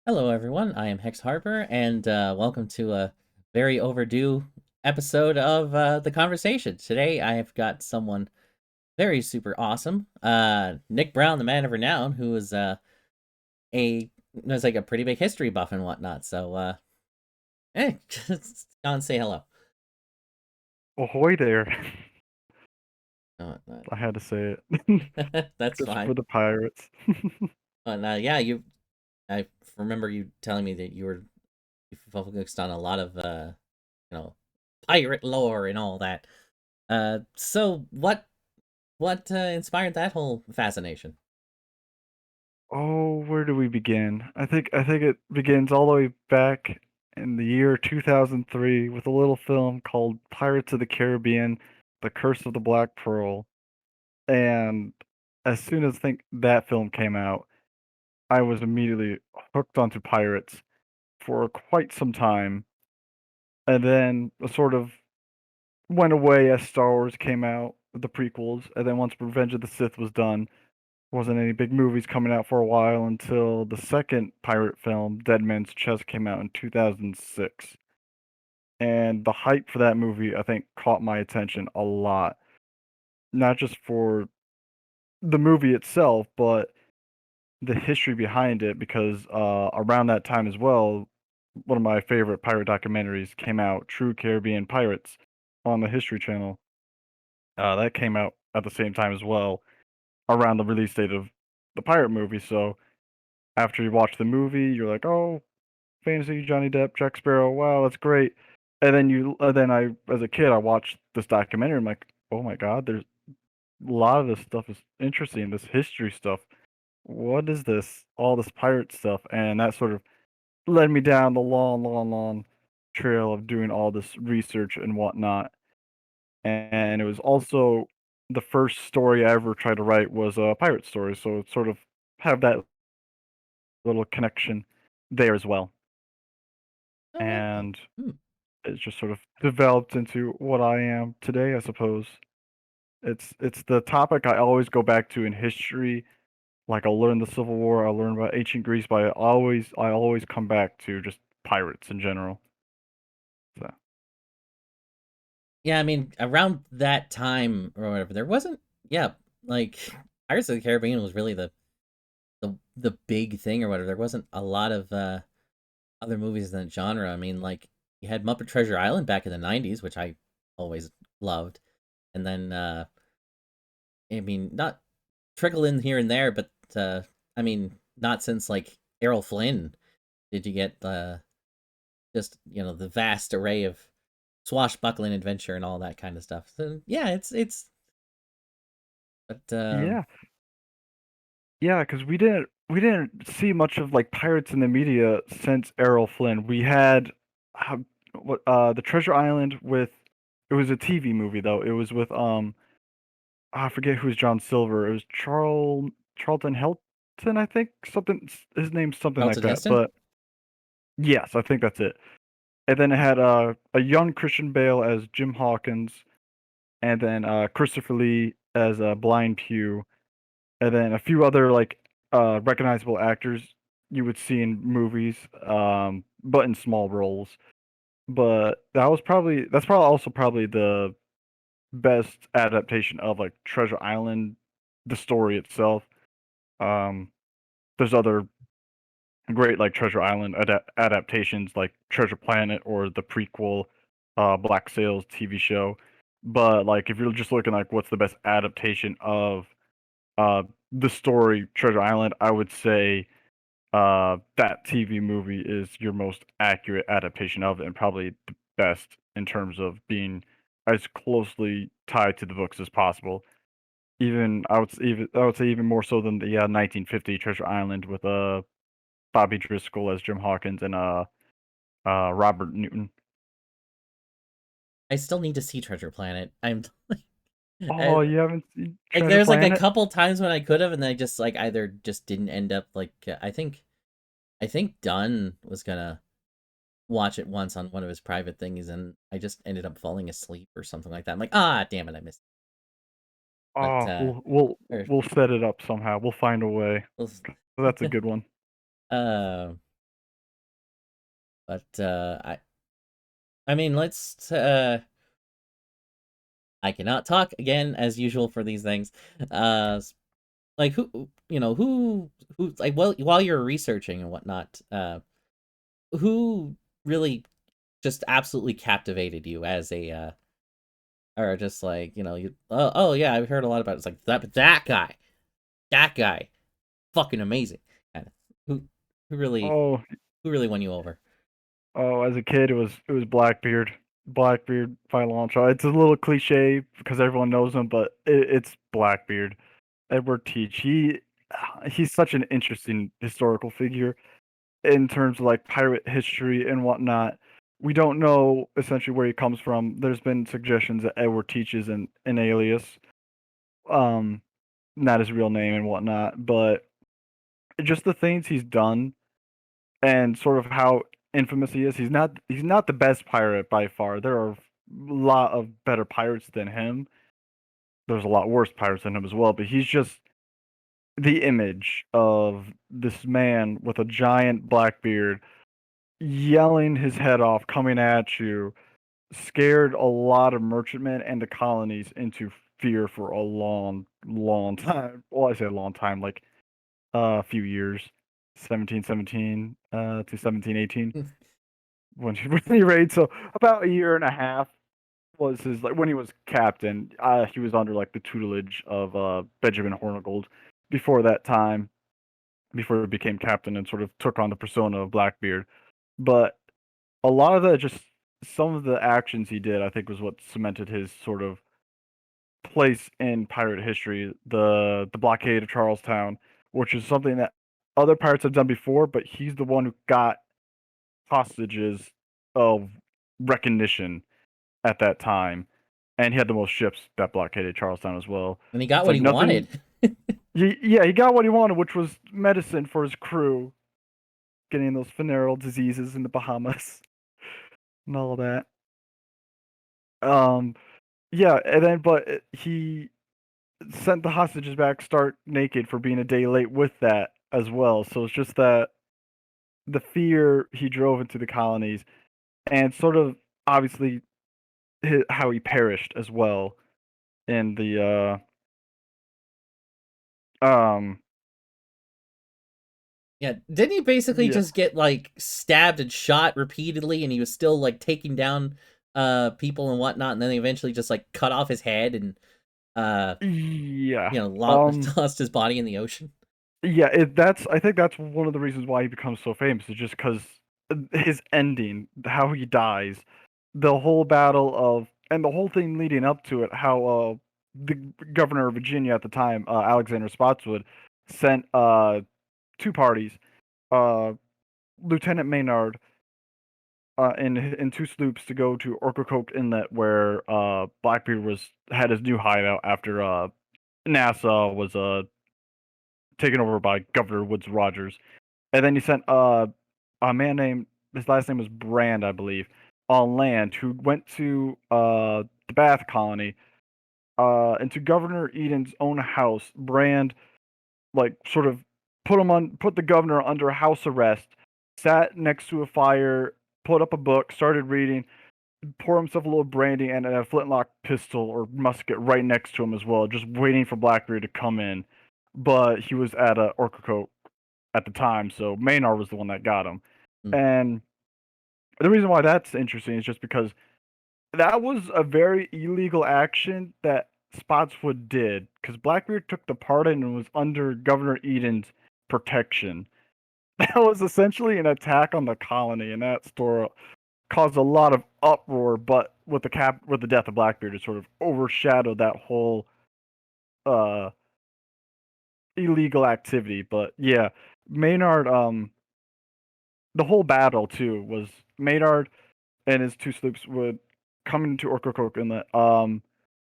Hello, everyone. I am Hex Harper, and welcome to a very overdue episode of the conversation. Today, I have got someone very super awesome, Nick Brown, the man of renown, who is a knows like a pretty big history buff and whatnot. So, hey, just go and say hello. Ahoy there. No, I had to say it. that's Just fine. for the pirates. But yeah, I remember you telling me that you focused on a lot of you know, pirate lore and all that. So what inspired that whole fascination? Oh, where do we begin? I think it begins all the way back in the year 2003 with a little film called Pirates of the Caribbean: The Curse of the Black Pearl. And as soon as think that film came out, I was immediately hooked onto pirates for quite some time. And then sort of went away as Star Wars came out, the prequels, and then once Revenge of the Sith was done, wasn't any big movies coming out for a while until the second pirate film, Dead Man's Chest, came out in 2006. And the hype for that movie, I think, caught my attention a lot. Not just for the movie itself, but the history behind it, because around that time as well, one of my favorite pirate documentaries came out, True Caribbean Pirates, on the History Channel. That came out at the same time as well, around the release date of the pirate movie. So after you watch the movie, you're like, "Oh, fantasy Johnny Depp, Jack Sparrow. Wow, that's great." And then I, as a kid, I watched this documentary. I'm like, "Oh my God, there's a lot of this stuff is interesting. This history stuff. What is this? All this pirate stuff?" And that sort of led me down the long, long, long trail of doing all this research and whatnot. And it was also the first story I ever tried to write was a pirate story, so it sort of have that little connection there as well. Oh, okay. And Hmm. it's just sort of developed into what I am today, I suppose. It's the topic I always go back to in history. Like I'll learn the Civil War, I'll learn about ancient Greece, but I always come back to just pirates in general. So Yeah, I mean, around that time or whatever, there wasn't. Yeah, like Pirates of the Caribbean was really the big thing or whatever. There wasn't a lot of other movies in that genre. I mean, like you had Muppet Treasure Island back in the '90s, which I always loved, and then I mean, not trickle in here and there, but I mean, not since like Errol Flynn did you get just the vast array of swashbuckling adventure and all that kind of stuff. So yeah, it's but yeah, yeah, because we didn't see much of like pirates in the media since Errol Flynn. We had the Treasure Island with it was a TV movie though. It was with I forget who's John Silver. It was Charlton Heston, I think. Something his name's something like Charlton that. Heston. But yes, I think that's it. And then it had a young Christian Bale as Jim Hawkins, and then Christopher Lee as Blind Pew, and then a few other like recognizable actors you would see in movies, but in small roles. But that's probably also probably the best adaptation of like Treasure Island, the story itself. Um, there's other great like Treasure Island adaptations like Treasure Planet or the prequel Black Sails TV show. But like if you're just looking like what's the best adaptation of uh the story Treasure Island, I would say that TV movie is your most accurate adaptation of it and probably the best in terms of being as closely tied to the books as possible. Even I would say even more so than the 1950 Treasure Island with Bobby Driscoll as Jim Hawkins and Robert Newton. I still need to see Treasure Planet. I'm Oh, I, you haven't seen like Treasure there's like a Planet? couple times when I could have, and I just like either just didn't end up like I think Dunn was gonna watch it once on one of his private things, and I just ended up falling asleep or something like that. I'm like, ah, damn it, I missed. It. But Oh, we'll or, we'll set it up somehow. We'll find a way. uh, That's a good one. But I mean, let's I cannot talk again as usual for these things. Like who like while you're researching and whatnot, who really just absolutely captivated you as a or just like you oh yeah, I've heard a lot about it. It's like that guy fucking amazing. Kind of who who really Oh, who really won you over. oh, as a kid, it was Blackbeard. Blackbeard by a long shot. It's a little cliche because everyone knows him, but it's Blackbeard. Edward Teach. He's such an interesting historical figure in terms of like pirate history and whatnot. We don't know essentially where he comes from. There's been suggestions that Edward Teach is an alias, um, not his real name and whatnot, but just the things he's done and sort of how infamous he is. He's not the best pirate by far. There are a lot of better pirates than him. There's a lot worse pirates than him as well, but he's just the image of this man with a giant black beard yelling his head off coming at you scared a lot of merchantmen and the colonies into fear for a long long time. Well, I say a long time, like a few years, 1717 to 1718 when he raided. So about a year and a half was his, like, when he was captain. He was under like the tutelage of Benjamin Horngold before that time, before he became captain and sort of took on the persona of Blackbeard. But a lot of the just some of the actions he did, I think, was what cemented his sort of place in pirate history. The blockade of Charlestown, which is something that other pirates have done before, but he's the one who got hostages of recognition at that time, and he had the most ships that blockaded Charlestown as well. And he got It's what like he nothing. wanted. Yeah, he got what he wanted, which was medicine for his crew, getting those venereal diseases in the Bahamas and all that. Um, yeah, and then he sent the hostages back stark naked for being a day late with that as well. So it's just that the fear he drove into the colonies, and sort of obviously how he perished as well in the um Yeah, didn't he basically yeah just get like stabbed and shot repeatedly, and he was still like taking down people and whatnot, and then they eventually just like cut off his head and uh yeah lost his body in the ocean. yeah that's I think that's one of the reasons why he becomes so famous, is just because his ending, how he dies, the whole battle of, and the whole thing leading up to it, how the governor of Virginia at the time, Alexander Spotswood, sent two parties, uh Lieutenant Maynard, in two sloops to go to Ocracoke Inlet, where Blackbeard had his new hideout after Nassau was taken over by Governor Woodes Rogers. And then he sent a man named, his last name was Brand, I believe, on land, who went to the Bath colony, into Governor Eden's own house. Brand, like, sort of put the governor under house arrest, sat next to a fire, put up a book, started reading, pour himself a little brandy and a flintlock pistol or musket right next to him as well, just waiting for Blackbeard to come in. But he was at a Orcacoke at the time, so Maynard was the one that got him. Mm. And the reason why that's interesting is just because that was a very illegal action that Spotswood did, because Blackbeard took the pardon and was under Governor Eden's protection. That was essentially an attack on the colony, and that store caused a lot of uproar. But with the death of Blackbeard, it sort of overshadowed that whole uh, illegal activity. But yeah, Maynard, the whole battle too was Maynard and his two sloops would come into Ocracoke Inlet.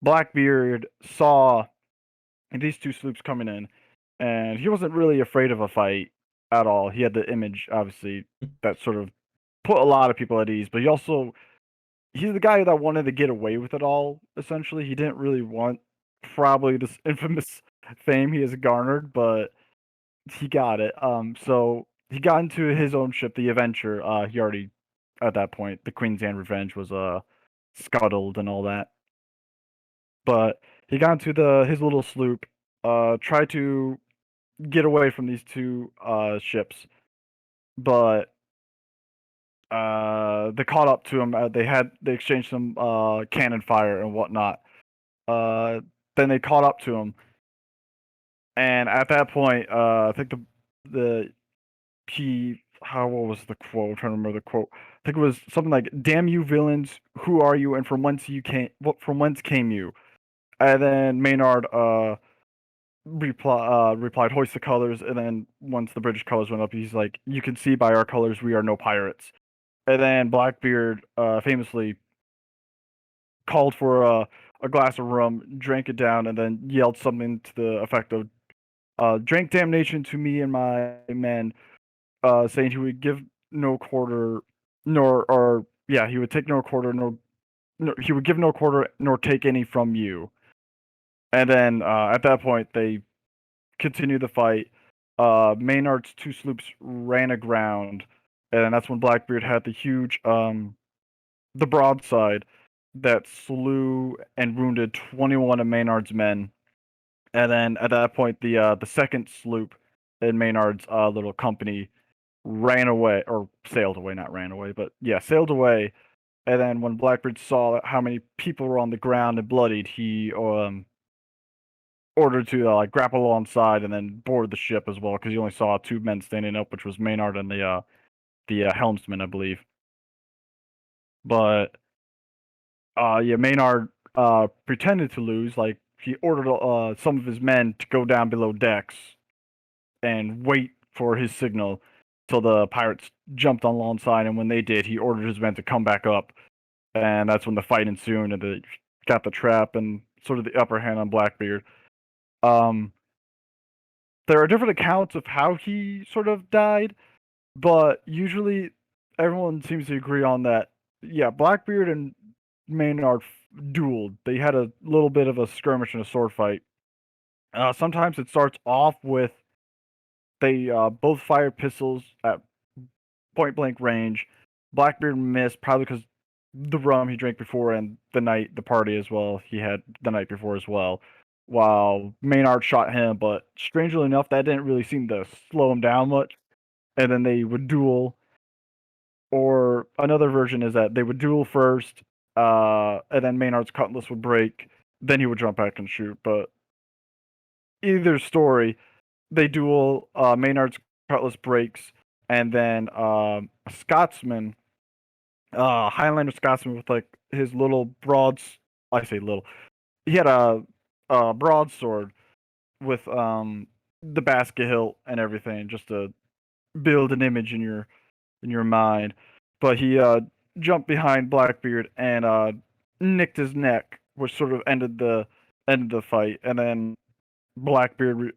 Blackbeard saw these two sloops coming in, and he wasn't really afraid of a fight at all. He had the image, obviously, that sort of put a lot of people at ease, but he's the guy that wanted to get away with it all, essentially. He didn't really want probably this infamous fame he has garnered, but he got it. So he got into his own ship, the Adventure. He already at that point. The Queen's Anne Revenge was scuttled and all that. But he got into the his little sloop, tried to get away from these two ships, but they caught up to him. They exchanged some cannon fire and whatnot. Uh, then they caught up to him, and at that point, I think the he how what was the quote? I'm trying to remember the quote. I think it was something like "Damn you villains! Who are you? And from whence you came? What from whence came you?" And then Maynard replied, "Hoist the colors." And then once the British colors went up, he's like, "You can see by our colors we are no pirates." And then Blackbeard famously called for a glass of rum, drank it down, and then yelled something to the effect of "Drink damnation to me and my men," saying he would give no quarter, nor or yeah, he would take no quarter, nor he would give no quarter, nor take any from you. And then at that point, they continued the fight. Maynard's two sloops ran aground, and that's when Blackbeard had the broadside that slew and wounded 21 of Maynard's men. And then at that point, the second sloop in Maynard's little company ran away, or sailed away, not ran away, but yeah, sailed away. And then when Blackbeard saw how many people were on the ground and bloodied, he ordered to like grapple alongside and then board the ship as well, because he only saw two men standing up, which was Maynard and the helmsman, I believe. But yeah, Maynard pretended to lose. Like he ordered some of his men to go down below decks and wait for his signal till the pirates jumped on alongside. And when they did, he ordered his men to come back up, and that's when the fight ensued. And they got the trap and sort of the upper hand on Blackbeard. Um, there are different accounts of how he sort of died, but usually everyone seems to agree on that. Yeah, Blackbeard and Maynard dueled. They had a little bit of a skirmish and a sword fight. Sometimes it starts off with they both fired pistols at point blank range. Blackbeard missed probably because the rum he drank before and the party as well he had the night before as well. While Maynard shot him, but strangely enough, that didn't really seem to slow him down much. And then they would duel, or another version is that they would duel first, and then Maynard's cutlass would break, then he would jump back and shoot. But either story, they duel. Maynard's cutlass breaks, and then a Scotsman, Highlander Scotsman with like his little broads. I say little. He had a broadsword with the basket hilt and everything, just to build an image in your mind. But he jumped behind Blackbeard and nicked his neck, which sort of ended the fight. And then Blackbeard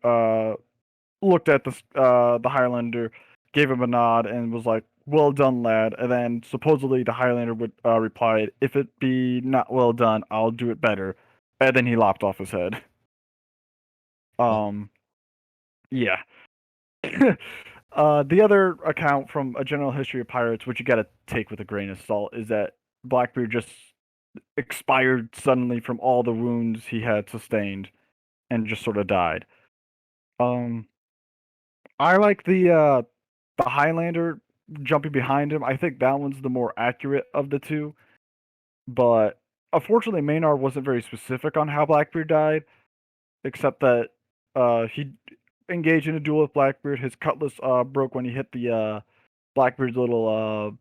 looked at the Highlander, gave him a nod, and was like, "Well done, lad." And then supposedly the Highlander would reply, "If it be not well done, I'll do it better." And then he lopped off his head. Oh, Um, yeah. The other account from A General History of Pirates, which you got to take with a grain of salt, is that Blackbeard just expired suddenly from all the wounds he had sustained and just sort of died. Um, I like the Highlander jumping behind him. I think that one's the more accurate of the two. But unfortunately, Maynard wasn't very specific on how Blackbeard died, except that he engaged in a duel with Blackbeard. His cutlass broke when he hit the Blackbeard's little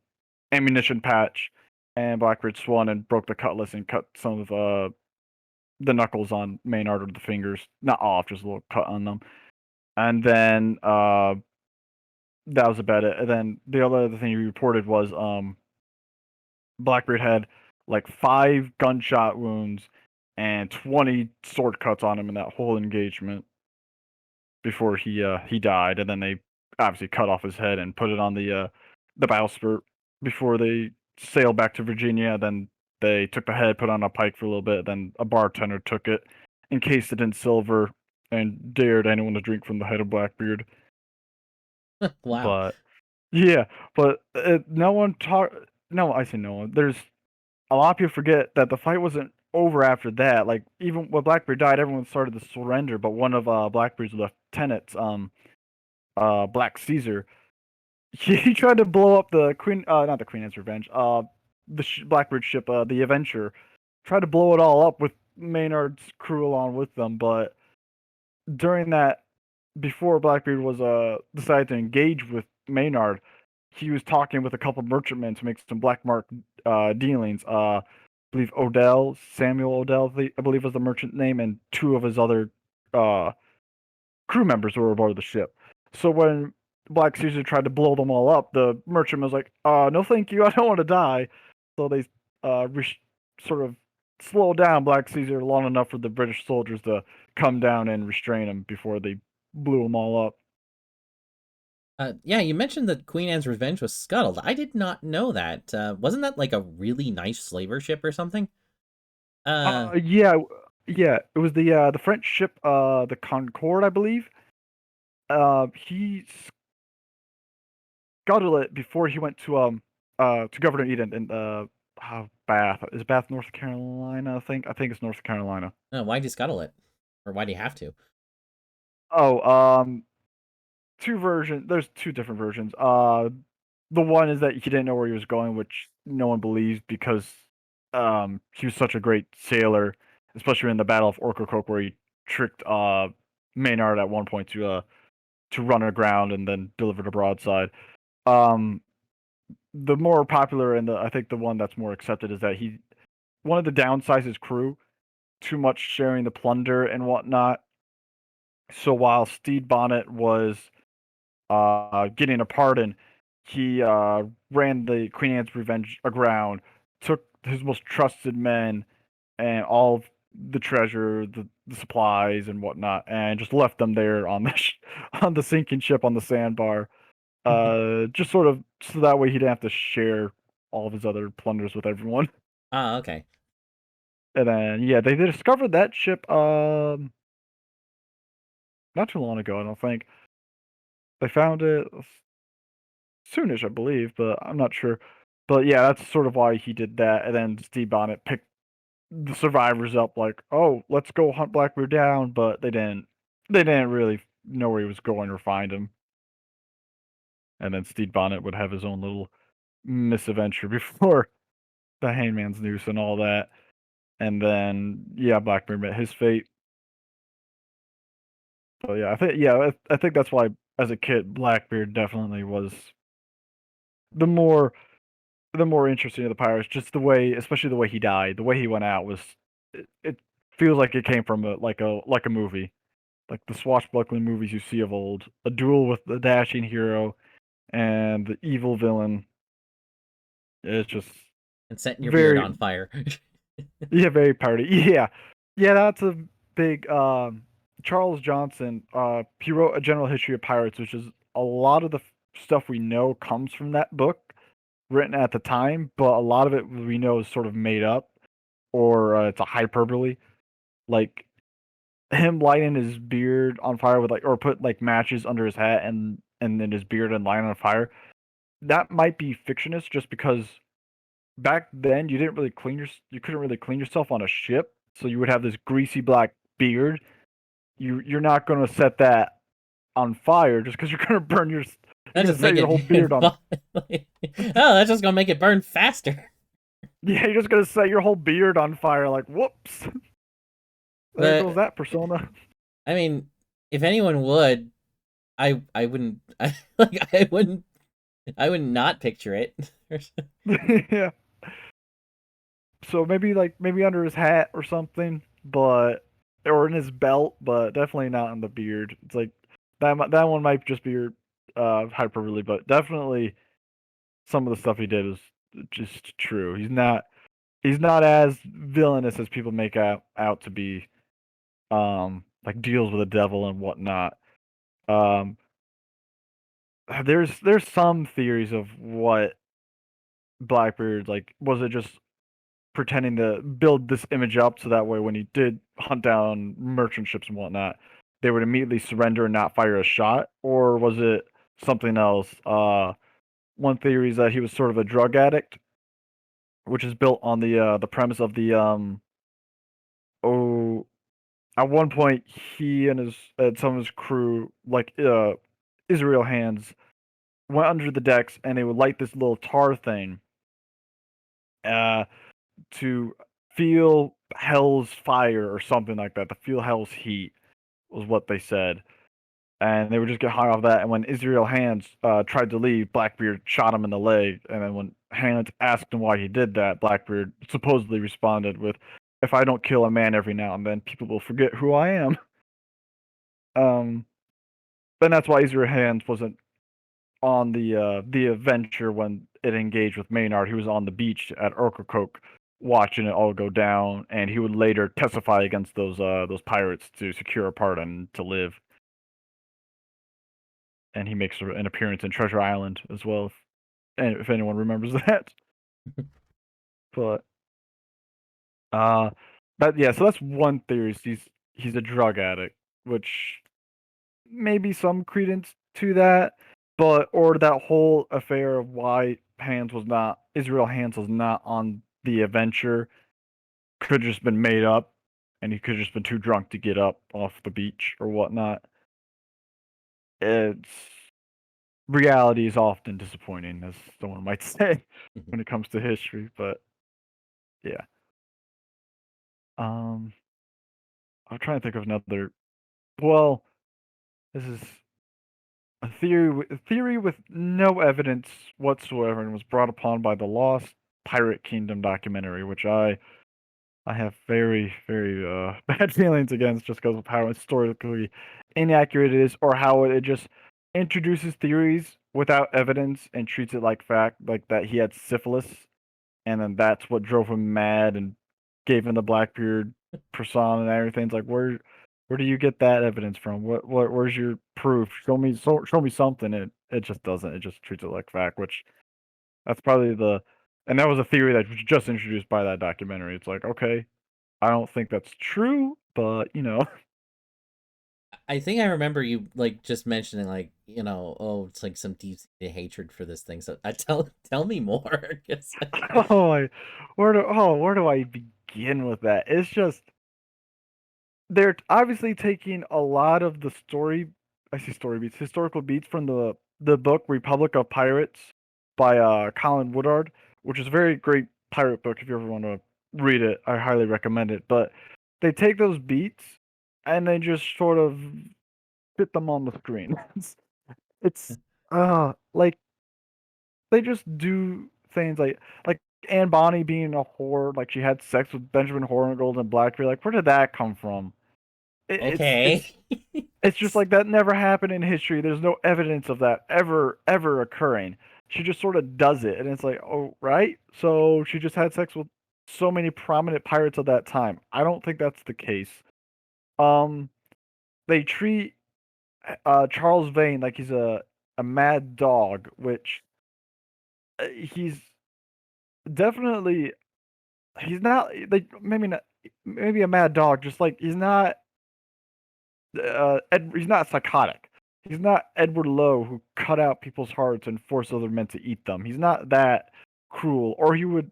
ammunition patch, and Blackbeard swung and broke the cutlass and cut some of the knuckles on Maynard or the fingers, not off, just a little cut on them. And then that was about it. And then the other thing he reported was Blackbeard had like 5 gunshot wounds and 20 sword cuts on him in that whole engagement before he died. And then they obviously cut off his head and put it on the bowsprit before they sailed back to Virginia. Then they took the head, put on a pike for a little bit. Then a bartender took it, encased it in silver, and dared anyone to drink from the head of Blackbeard. wow. But yeah, but no one talk. no, I say no. There's a lot of people forget that the fight wasn't over after that. Like even when Blackbeard died, everyone started to surrender, but one of Blackbeard's lieutenants, Black Caesar, he tried to blow up the Queen, not the Queen Anne's Revenge, the Blackbeard ship, the Adventure, tried to blow it all up with Maynard's crew along with them, but during that, before Blackbeard was decided to engage with Maynard, he was talking with a couple merchantmen to make some black mark dealings. I believe Odell, Samuel Odell, I believe was the merchant name, and two of his other uh, crew members who were aboard the ship. So when Black Caesar tried to blow them all up, the merchant was like, "No, thank you, I don't want to die." So they sort of slowed down Black Caesar long enough for the British soldiers to come down and restrain him before they blew them all up. Yeah, you mentioned that Queen Anne's Revenge was scuttled. I did not know that. Wasn't that like a really nice slaver ship or something? Uh, Yeah, yeah. It was the French ship, the Concorde, I believe. He scuttled it before he went to Governor Eden in Bath. Is Bath North Carolina? I think it's North Carolina. why'd you scuttle it, or why'd you have to? Oh, two versions. There's two different versions. The one is that he didn't know where he was going, which no one believes because he was such a great sailor, especially in the Battle of Orcocoke where he tricked Maynard at one point to run aground and then deliver the broadside. Um, the more popular and I think the one that's more accepted is that he wanted to downsize his crew, too much sharing the plunder and whatnot. So while Stede Bonnet was getting a pardon, he ran the Queen Anne's Revenge aground, took his most trusted men and all of the treasure, the supplies and whatnot, and just left them there on the on the sinking ship on the sandbar. Just sort of so that way he didn't have to share all of his other plunders with everyone. Ah, okay. And then yeah, they discovered that ship not too long ago. I don't think they found it soonish, I believe, but I'm not sure. But yeah, that's sort of why he did that. And then Steve Bonnet picked the survivors up, like, "Oh, let's go hunt Blackbeard down," but they didn't. They didn't really know where he was going or find him. And then Steve Bonnet would have his own little misadventure before the Hangman's Noose and all that. And then yeah, Blackbeard met his fate. So yeah, I think that's why as a kid Blackbeard definitely was the more the more interesting of the pirates. Just the way, especially the way he died, the way he went out was it feels like it came from a movie, like the swashbuckling movies you see of old. A duel with the dashing hero and the evil villain. It's just And setting your beard very on fire. yeah, very party. Yeah, yeah, that's a big Charles Johnson. He wrote a general history of pirates, which is a lot of the stuff we know comes from that book written at the time, but a lot of it we know is sort of made up or it's a hyperbole. Like him lighting his beard on fire with like, or put like matches under his hat and then his beard and light on fire. That might be fictionist, just because back then you couldn't really clean yourself on a ship, so you would have this greasy black beard. You're not gonna set that on fire just because That you're just gonna set make your it whole beard on. oh, that's just gonna make it burn faster. Yeah, you're just gonna set your whole beard on fire. Like, whoops, there goes But that persona. I mean, if anyone would, I wouldn't I would not picture it. Yeah. So maybe under his hat or something, but or in his belt, but definitely not in the beard. It's like that one might just be your hyperbole, but definitely some of the stuff he did is just true. He's not as villainous as people make out to be. Like deals with the devil and whatnot. Um, there's some theories of what Blackbeard, like, was it just pretending to build this image up so that way when he did hunt down merchant ships and whatnot, they would immediately surrender and not fire a shot, or was it something else? One theory is that he was sort of a drug addict, which is built on the premise of the oh, at one point he and his some of his crew, like Israel hands, went under the decks and they would light this little tar thing uh to feel hell's fire or something like that, to feel hell's heat was what they said. And they would just get high off that. And when Israel Hands tried to leave, Blackbeard shot him in the leg. And then when Hands asked him why he did that, Blackbeard supposedly responded with, "If I don't kill a man every now and then, people will forget who I am." Um, and that's why Israel Hands wasn't on the adventure when it engaged with Maynard. He was on the beach at Orkokok watching it all go down, and he would later testify against those pirates to secure a pardon to live. And he makes an appearance in Treasure Island as well, if anyone remembers that. But uh, that yeah, so that's one theory. He's a drug addict, which maybe some credence to that, but or that whole affair of why Hands was not Israel Hands was not on the adventure could have just been made up, and he could have just been too drunk to get up off the beach or whatnot. It's reality is often disappointing, as someone might say, when it comes to history. But yeah, um, I'm trying to think of another. Well, this is a theory with no evidence whatsoever, and was brought upon by the Lost Pirate Kingdom documentary, which I have very very bad feelings against, just because of how historically inaccurate it is, or how it just introduces theories without evidence and treats it like fact, like that he had syphilis, and then that's what drove him mad and gave him the Blackbeard persona and everything. It's like, where do you get that evidence from? Where's your proof? Show me something. It just doesn't. It just treats it like fact, which that's probably the and that was a theory that was just introduced by that documentary. It's like, okay, I don't think that's true, but you know. I think I remember you like just mentioning like oh it's like some deep hatred for this thing. So I tell me more. 'Cause Oh, where do I begin with that? It's just they're obviously taking a lot of the story beats, historical beats from the book Republic of Pirates by Colin Woodard, which is a very great pirate book. If you ever want to read it, I highly recommend it. But they take those beats and they just sort of fit them on the screen. It's like they just do things like Anne Bonny being a whore, like she had sex with Benjamin Horngold and Blackbeard. Like, where did that come from? It, it's okay. it's it's just like that never happened in history. There's no evidence of that ever occurring. She just sort of does it, and it's like, oh right. So she just had sex with so many prominent pirates of that time. I don't think that's the case. Um, they treat Charles Vane like he's a mad dog, which he's definitely he's not like maybe a mad dog, just like he's not he's not psychotic. He's not Edward Lowe who cut out people's hearts and force other men to eat them. He's not that cruel, or he would.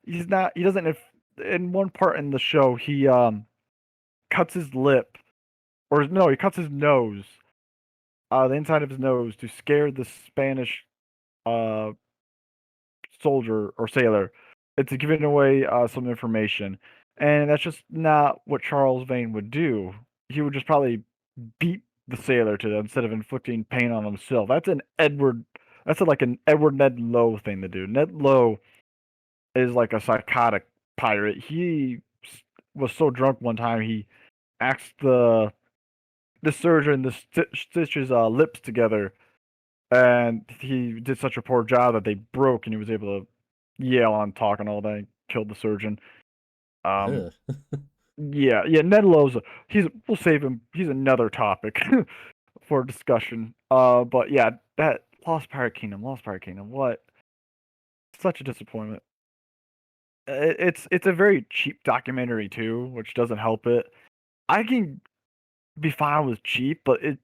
He's not. He doesn't. If in one part in the show, he cuts his lip, or no, he cuts his nose, the inside of his nose to scare the Spanish uh soldier or sailor. It's giving away some information, and that's just not what Charles Vane would do. He would just probably beat the sailor to them instead of inflicting pain on himself. That's an Edward. That's like an Edward Ned Lowe thing to do. Ned Lowe is like a psychotic pirate. He was so drunk one time he asked the surgeon to stitch his lips together, and he did such a poor job that they broke, and he was able to yell and talk and all that, and killed the surgeon. Um, Ugh. yeah. Ned Lowe's we'll save him. He's another topic for discussion. But yeah, that Lost Pirate Kingdom. What? Such a disappointment. It's a very cheap documentary too, which doesn't help it. I can be fine with cheap, but it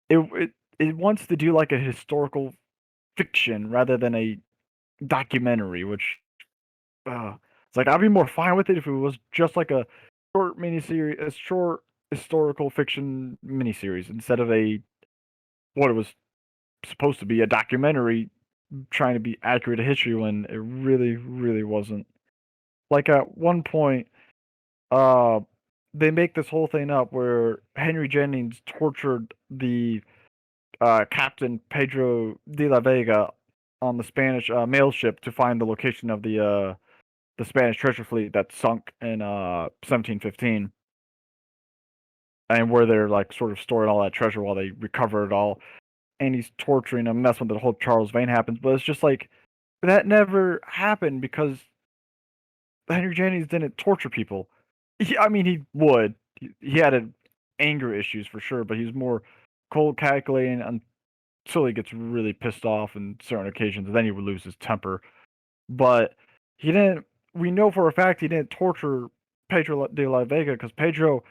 it wants to do like a historical fiction rather than a documentary, which it's like I'd be more fine with it if it was just like a short miniseries, a short historical fiction miniseries instead of a what it was supposed to be, a documentary trying to be accurate to history when it really, really wasn't. Like at one point, uh, they make this whole thing up where Henry Jennings tortured the Captain Pedro de la Vega on the Spanish mail ship to find the location of the Spanish treasure fleet that sunk in 1715, and where they're like sort of storing all that treasure while they recover it all. And he's torturing him. And that's when the whole Charles Vane happens. But it's just like that never happened because Henry Jennings didn't torture people. I mean, he would. He had anger issues for sure, but he was more cold, calculating until he gets really pissed off in certain occasions. And then he would lose his temper. But he didn't. We know for a fact he didn't torture Pedro de la Vega because Pedro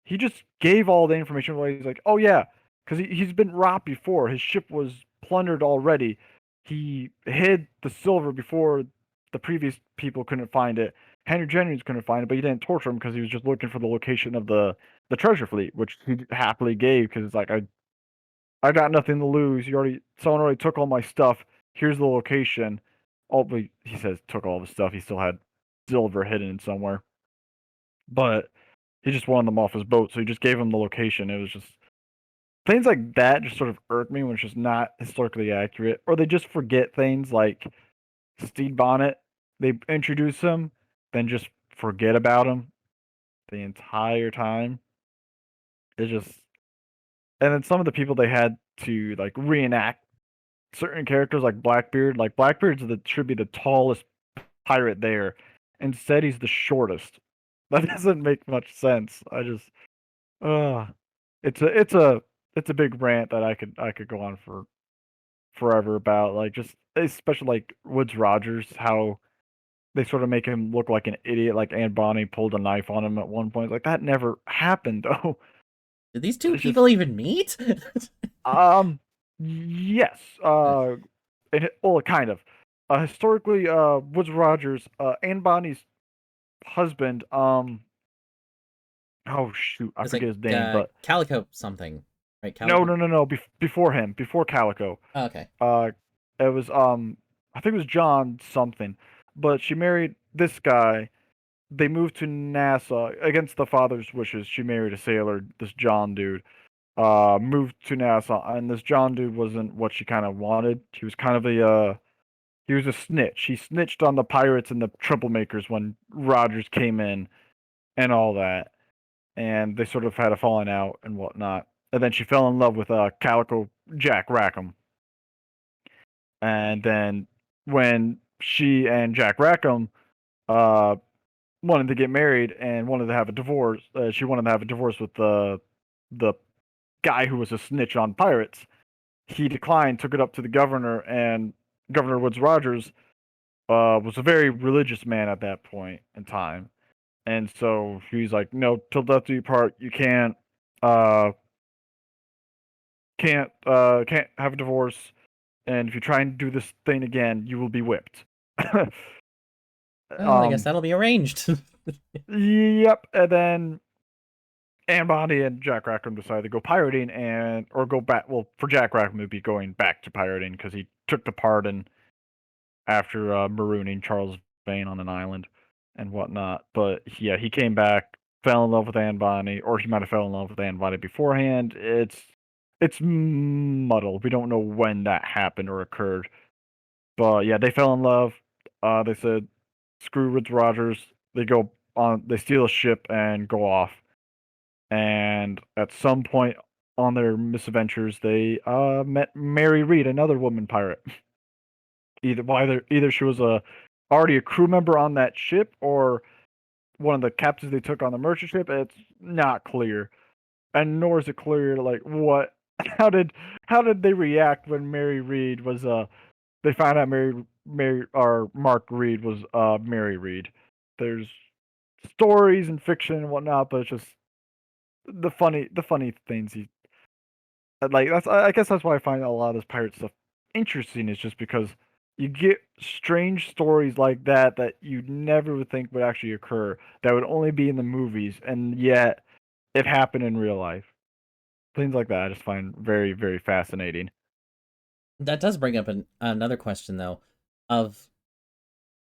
he just gave all the information away. He's like, oh yeah, because he's been robbed before. His ship was plundered already. He hid the silver before the previous people couldn't find it. Henry Jennings couldn't find it, but he didn't torture him because he was just looking for the location of the treasure fleet, which he happily gave because it's like I got nothing to lose. Someone already took all my stuff. Here's the location. Oh, but he says took all the stuff. He still had silver hidden somewhere, but he just wanted them off his boat, so he just gave him the location. It was just things like that just sort of irk me when it's just not historically accurate, or they just forget things like Stede Bonnet. They introduce him, then just forget about him the entire time. It's just, and then some of the people they had to like reenact certain characters like Blackbeard. Like Blackbeard's should be the tallest pirate there. Instead, he's the shortest. That doesn't make much sense. Uh it's a big rant that I could go on for forever about like just especially like Woods Rogers, how they sort of make him look like an idiot, like Anne Bonny pulled a knife on him at one point. Like that never happened though. Did these two It's just people even meet? um yes. Well kind of. Historically Woods Rogers, Anne Bonny's husband, oh shoot, I It's forget like his name, but Calico something, right? no, Calico. no, no, no. Before him, before Calico, Oh, okay. uh, it was I think it was John something, but she married this guy. They moved to Nassau against the father's wishes. She married a sailor, this John dude. Moved to Nassau, and this John dude wasn't what she kind of wanted. He was kind of he was a snitch. He snitched on the pirates and the troublemakers when Rogers came in and all that, and they sort of had a falling out and whatnot. And then she fell in love with Calico Jack Rackham. And then when she and Jack Rackham uh, wanted to get married and wanted to have a divorce, she wanted to have a divorce with the guy who was a snitch on pirates. He declined, took it up to the governor, and Governor Woods Rogers was a very religious man at that point in time. And so he's like, "No, till death do you part. You uh, can't have a divorce, and if you try and do this thing again, you will be whipped." Well, I guess um, that'll be arranged. yep. And then Anne Bonny and Jack Rackham decided to go pirating or go back. Well, for Jack Rackham, it'd be going back to pirating because he took the pardon after marooning Charles Vane on an island and whatnot. But yeah, he came back, fell in love with Anne Bonny, or he might have fell in love with Anne Bonny beforehand. It's muddled. We don't know when that happened or occurred. But yeah, they fell in love. They said, "Screw Woods Rogers." They go on. They steal a ship and go off. And at some point on their misadventures, they met Mary Read, another woman pirate. Either she was already a crew member on that ship, or one of the captains they took on the merchant ship. It's not clear, and nor is it clear like what how did how did they react when Mary Read was they found out Mary or Mark Reed was Mary Read. There's stories and fiction and whatnot, but it's just the funny things he like. I guess that's why I find a lot of this pirate stuff interesting. Is just because you get strange stories like that you never would think would actually occur, that would only be in the movies, and yet it happened in real life. Things like that I just find very, very fascinating. That does bring up another question though, of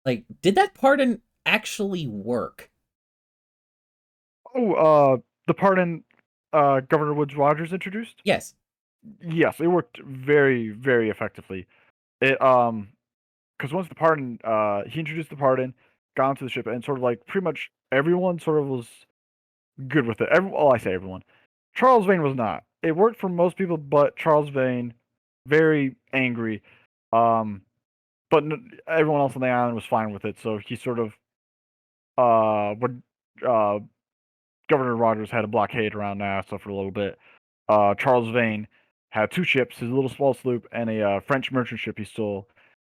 like, did that pardon actually work? Oh, the pardon Governor Woodes Rogers introduced? Yes. Yes, it worked very, very effectively. It because once the pardon, he introduced the pardon, got onto the ship, and sort of like pretty much everyone sort of was good with it. I say everyone. Charles Vane was not. It worked for most people, but Charles Vane, very angry. Um, but everyone else on the island was fine with it. So he sort of would Governor Rogers had a blockade around Nassau for a little bit. Charles Vane had two ships, his little small sloop and a French merchant ship he stole.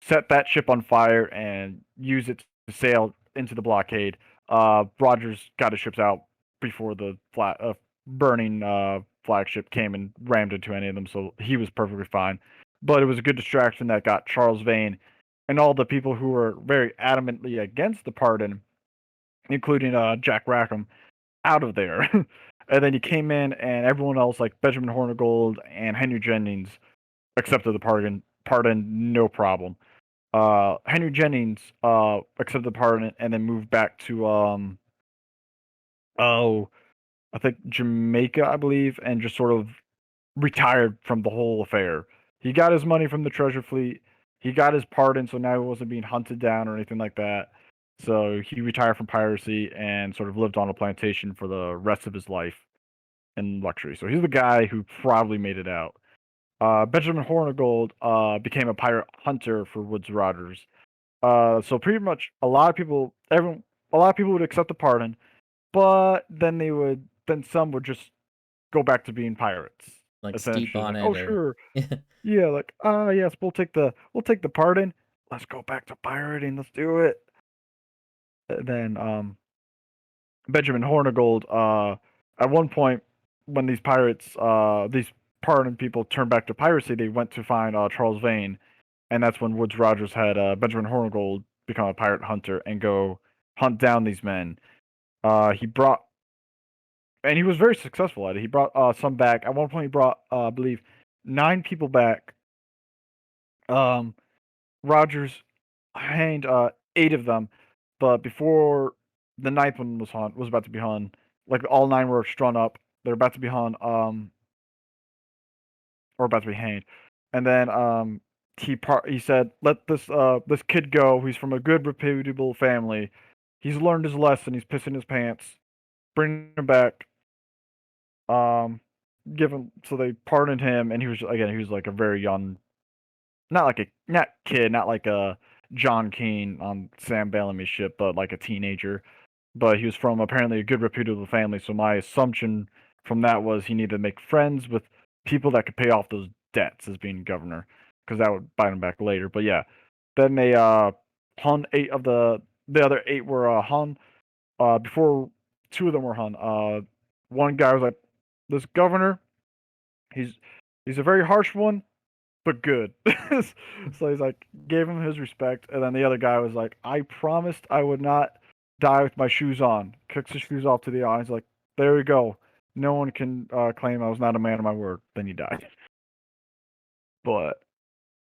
Set that ship on fire and used it to sail into the blockade. Rogers got his ships out before the burning flagship came and rammed into any of them, so he was perfectly fine. But it was a good distraction that got Charles Vane and all the people who were very adamantly against the pardon, including Jack Rackham, out of there. And then he came in, and everyone else, like Benjamin Horngold and Henry Jennings, accepted the pardon, no problem. Henry Jennings accepted the pardon and then moved back to oh, I think Jamaica, I believe, and just sort of retired from the whole affair. He got his money from the treasure fleet. He got his pardon, so now he wasn't being hunted down or anything like that. So he retired from piracy and sort of lived on a plantation for the rest of his life in luxury. So he's the guy who probably made it out. Benjamin Hornigold became a pirate hunter for Woodes Rogers. So pretty much a lot of people would accept the pardon, but then some would just go back to being pirates. Like steep Essentially, on like, oh it, or sure, yeah, like yes, we'll take the pardon. Let's go back to pirating. Let's do it. And then Benjamin Hornigold, at one point when these pardoned people turned back to piracy, they went to find Charles Vane, and that's when Woodes Rogers had Benjamin Hornigold become a pirate hunter and go hunt down these men. He brought, and he was very successful at it. He brought some back. At one point, he brought, I believe, 9 people back. Um, Rogers hanged 8 of them, but before the ninth one was about to be hung, like all 9 were strung up. They're about to be hung, or about to be hanged, and then he said, "Let this kid go. He's from a good, reputable family. He's learned his lesson. He's pissing his pants. Bring him back." Um, give him. So they pardoned him, and he was like a very young, not kid, not like a John Keane on Sam Bellamy's ship, but like a teenager. But he was from apparently a good reputable family. So my assumption from that was he needed to make friends with people that could pay off those debts as being governor, because that would bite him back later. But yeah, then they hung 8 of the other 8 were hung before 2 of them were hung. One guy was like, "This governor, he's he's a very harsh one, but good." So he's like, gave him his respect, and then the other guy was like, "I promised I would not die with my shoes on." Kicks his shoes off to the eye. He's like, "There we go. No one can claim I was not a man of my word." Then he died. But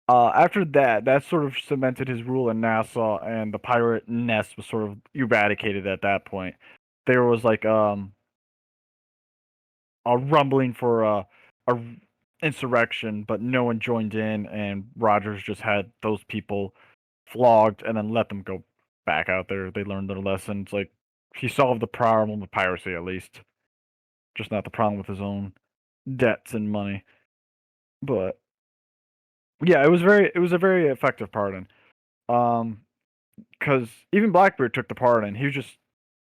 after that, that sort of cemented his rule in Nassau, and the pirate nest was sort of eradicated at that point. There was like a rumbling for a insurrection, but no one joined in, and Rogers just had those people flogged and then let them go back out there. They learned their lessons. Like, he solved the problem with piracy, at least, just not the problem with his own debts and money. But yeah, it was a very effective pardon. Because even Blackbeard took the pardon. He just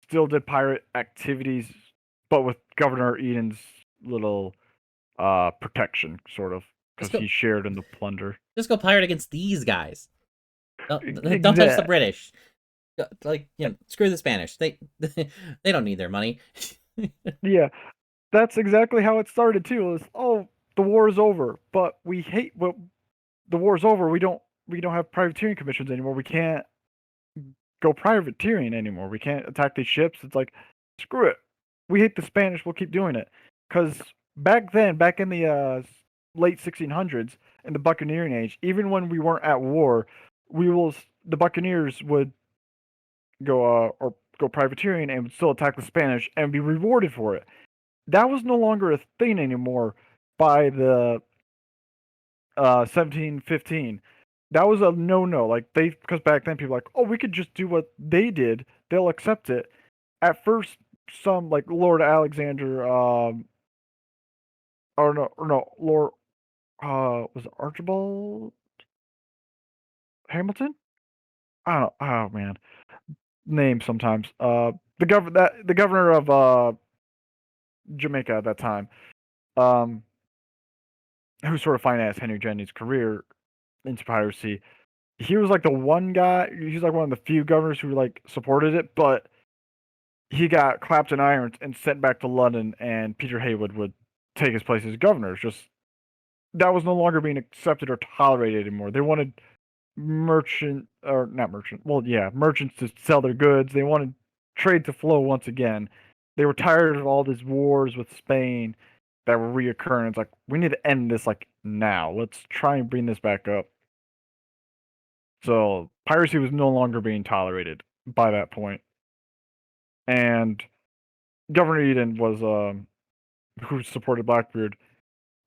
still did pirate activities, but with Governor Eden's little protection, sort of, just because go, he shared in the plunder. just go pirate against these guys. Don't touch the Exact. British. Like, screw the Spanish. They don't need their money. Yeah, that's exactly how it started too. It was, oh, the war is over, but we hate. Well, the war's over. We don't we don't have privateering commissions anymore. We can't go privateering anymore. We can't attack these ships. It's like, screw it. We hate the Spanish. We'll keep doing it. Because back then, back in the late 1600s, in the Buccaneering age, even when we weren't at war, the Buccaneers would go privateering and would still attack the Spanish and be rewarded for it. That was no longer a thing anymore by the 1715. That was a no. Like because back then people were like, oh, we could just do what they did. They'll accept it. At first, some like Lord Alexander, or no, Lord, was it Archibald Hamilton? I don't know. Oh man, name sometimes. The governor of Jamaica at that time, um, who sort of financed Henry Jennings' career into piracy. He was like the one guy. He's like one of the few governors who like supported it, but he got clapped in irons and sent back to London, and Peter Heywood would take his place as governor. It's just that was no longer being accepted or tolerated anymore. They wanted merchant or not merchant. Well, yeah, merchants to sell their goods. They wanted trade to flow once again. They were tired of all these wars with Spain that were reoccurring. It's like we need to end this like now. Let's try and bring this back up. So piracy was no longer being tolerated by that point, and Governor Eden was who supported Blackbeard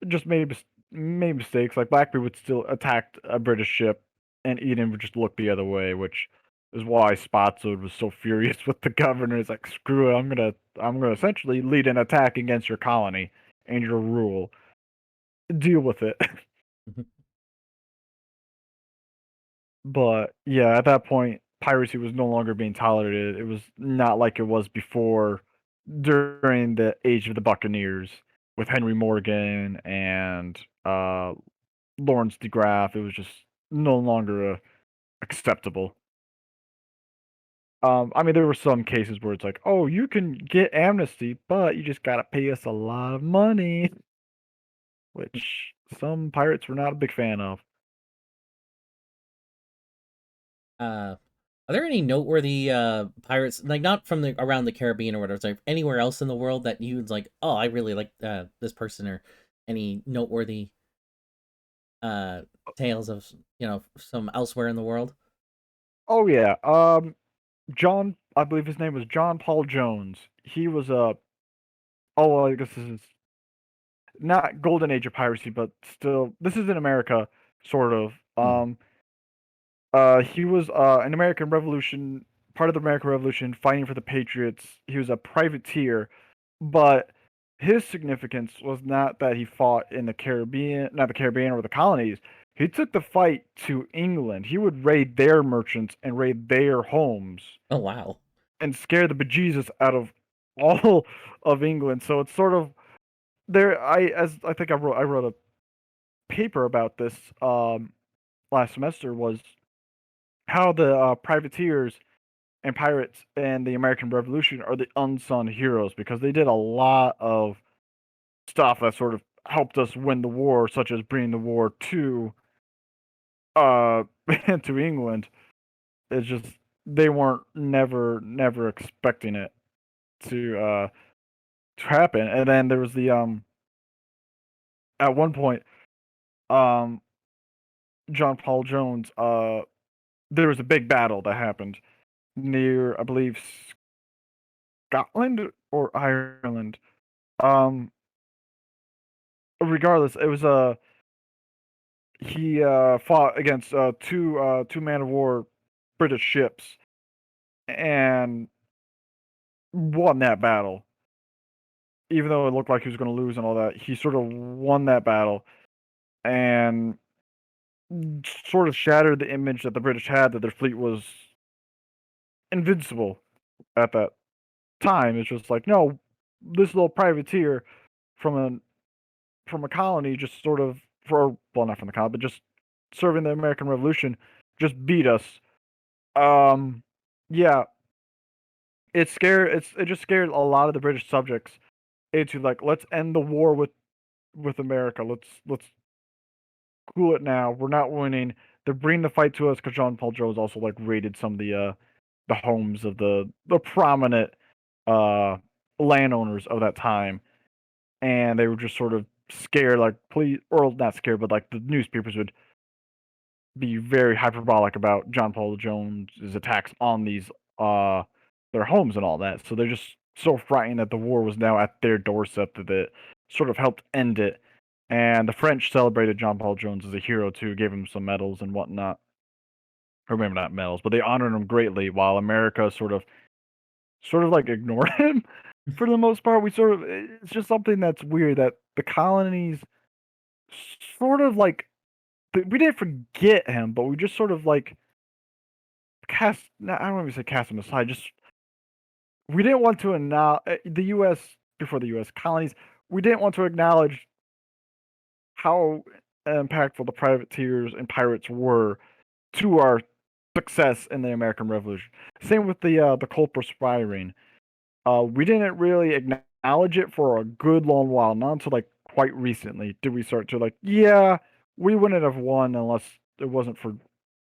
just made mistakes. Like Blackbeard would still attack a British ship, and Eden would just look the other way, which is why Spotswood was so furious with the governor. He's like, "Screw it! I'm gonna essentially lead an attack against your colony and your rule. Deal with it." But yeah, at that point, piracy was no longer being tolerated. It was not like it was before during the age of the Buccaneers with Henry Morgan and Lawrence de Graaf. It was just no longer acceptable. I mean, there were some cases where it's like, oh, you can get amnesty, but you just gotta pay us a lot of money, which some pirates were not a big fan of. Are there any noteworthy pirates, like not from the around the Caribbean or whatever, it's like anywhere else in the world that you'd like? Oh, I really like this person, or any noteworthy uh tales of some elsewhere in the world? Oh yeah, John, I believe his name was John Paul Jones. He was a oh, well, I guess this is not golden age of piracy, but still, this is in America, sort of. Hmm. He was an American Revolution, part of the American Revolution, fighting for the Patriots. He was a privateer, but his significance was not that he fought in the Caribbean, not the Caribbean or the colonies. He took the fight to England. He would raid their merchants and raid their homes Oh wow. and scare the bejesus out of all of England. So it's sort of there. I think I wrote a paper about this last semester, was how the privateers and pirates and the American Revolution are the unsung heroes because they did a lot of stuff that sort of helped us win the war, such as bringing the war to uh to England. It's just they weren't never expecting it to happen. And then there was the at one point, um John Paul Jones, there was a big battle that happened near, I believe, Scotland or Ireland. Um, Regardless, it was he fought against two man of war British ships and won that battle. Even though it looked like he was going to lose and all that, he sort of won that battle and sort of shattered the image that the British had that their fleet was invincible at that time. It's just like, no, this little privateer from a colony just sort of, for well, not from the colony, but just serving the American Revolution, just beat us. Yeah, it just scared a lot of the British subjects into like, let's end the war with America. Let's cool it now. We're not winning. they're bringing the fight to us because Jean-Paul Jones also like raided some of the homes of the prominent uh landowners of that time, and they were just sort of scared, like please, or not scared, but like the newspapers would be very hyperbolic about John Paul Jones's attacks on these their homes and all that. So they're just so frightened that the war was now at their doorstep that it sort of helped end it. And the French celebrated John Paul Jones as a hero too, gave him some medals and whatnot. Or maybe not medals, but they honored him greatly, while America sort of like ignored him for the most part. We sort of it's just something that's weird that the colonies sort of like we didn't forget him, but we just sort of like cast. I don't even say cast him aside. Just we didn't want to acknowledge the U.S. before the U.S. colonies. We didn't want to acknowledge how impactful the privateers and pirates were to our success in the American Revolution. Same with the Culper spy ring. We didn't really acknowledge it for a good long while, not until like quite recently did we start to like, yeah, we wouldn't have won unless it wasn't for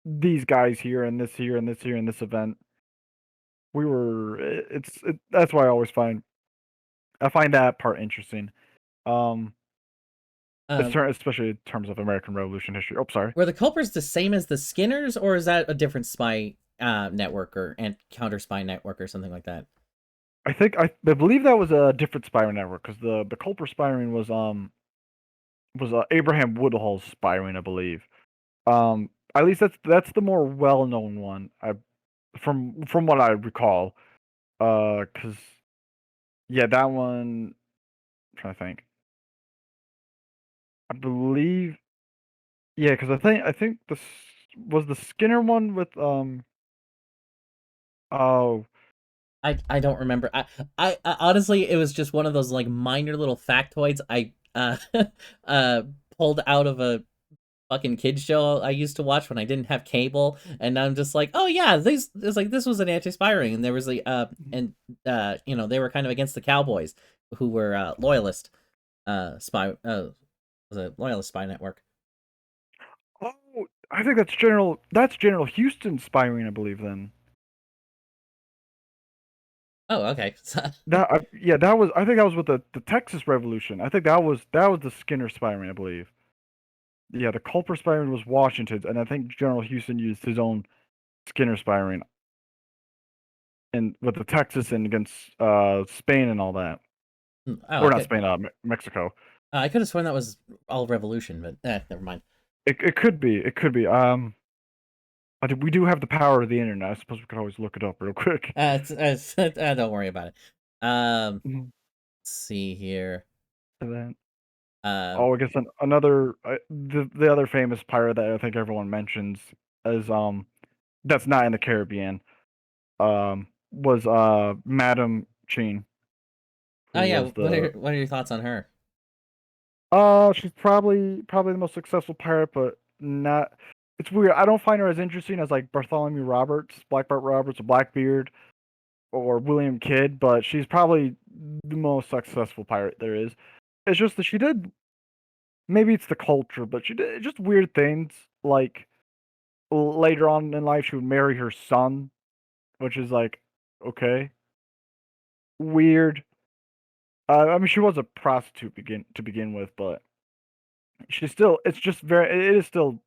these guys here and this here and this here and this event. We were, that's why I find that part interesting. Um, Um, especially in terms of American Revolution history. Oh, sorry. were the Culpers the same as the Skinners, or is that a different spy network or and counter spy network or something like that? I believe that was a different spy network because the Culper spy ring was Abraham Woodhull's spy ring, I believe. At least that's the more well known one. From what I recall. Cause yeah, that one. I'm trying to think. I believe yeah, because I think this was the Skinner one with oh I don't remember. I honestly, it was just one of those like minor little factoids I uh pulled out of a fucking kids show I used to watch when I didn't have cable, and I'm just like, oh yeah, this was an anti-spy, and there was the and you know, they were kind of against the Cowboys, who were loyalist spy was a loyalist spy network. oh I think that's General Houston's spy ring, I believe then. Oh, okay. Yeah, I think that was with the Texas Revolution. I think that was the Skinner spy ring, I believe. Yeah, the Culper spy ring was Washington's, and I think General Houston used his own Skinner spy ring and with the Texas and against Spain and all that. Oh, Or not okay. Spain, Mexico. I could have sworn that was all Revolution, but never mind. It could be. It could be. We do have the power of the internet. I suppose we could always look it up real quick. Don't worry about it. Mhm. Let's see here. And then, Um, oh, I guess another the other famous pirate that I think everyone mentions is that's not in the Caribbean was Madame Chean, oh who yeah, was the what are your thoughts on her? she's probably the most successful pirate, but not. It's weird. I don't find her as interesting as like Bartholomew Roberts, Black Bart Roberts, or Blackbeard, or William Kidd, but she's probably the most successful pirate there is. It's just that she did maybe it's the culture, but she did just weird things like later on in life she would marry her son, which is like okay, weird. I mean she was a prostitute begin with, but she's still it's just very it is still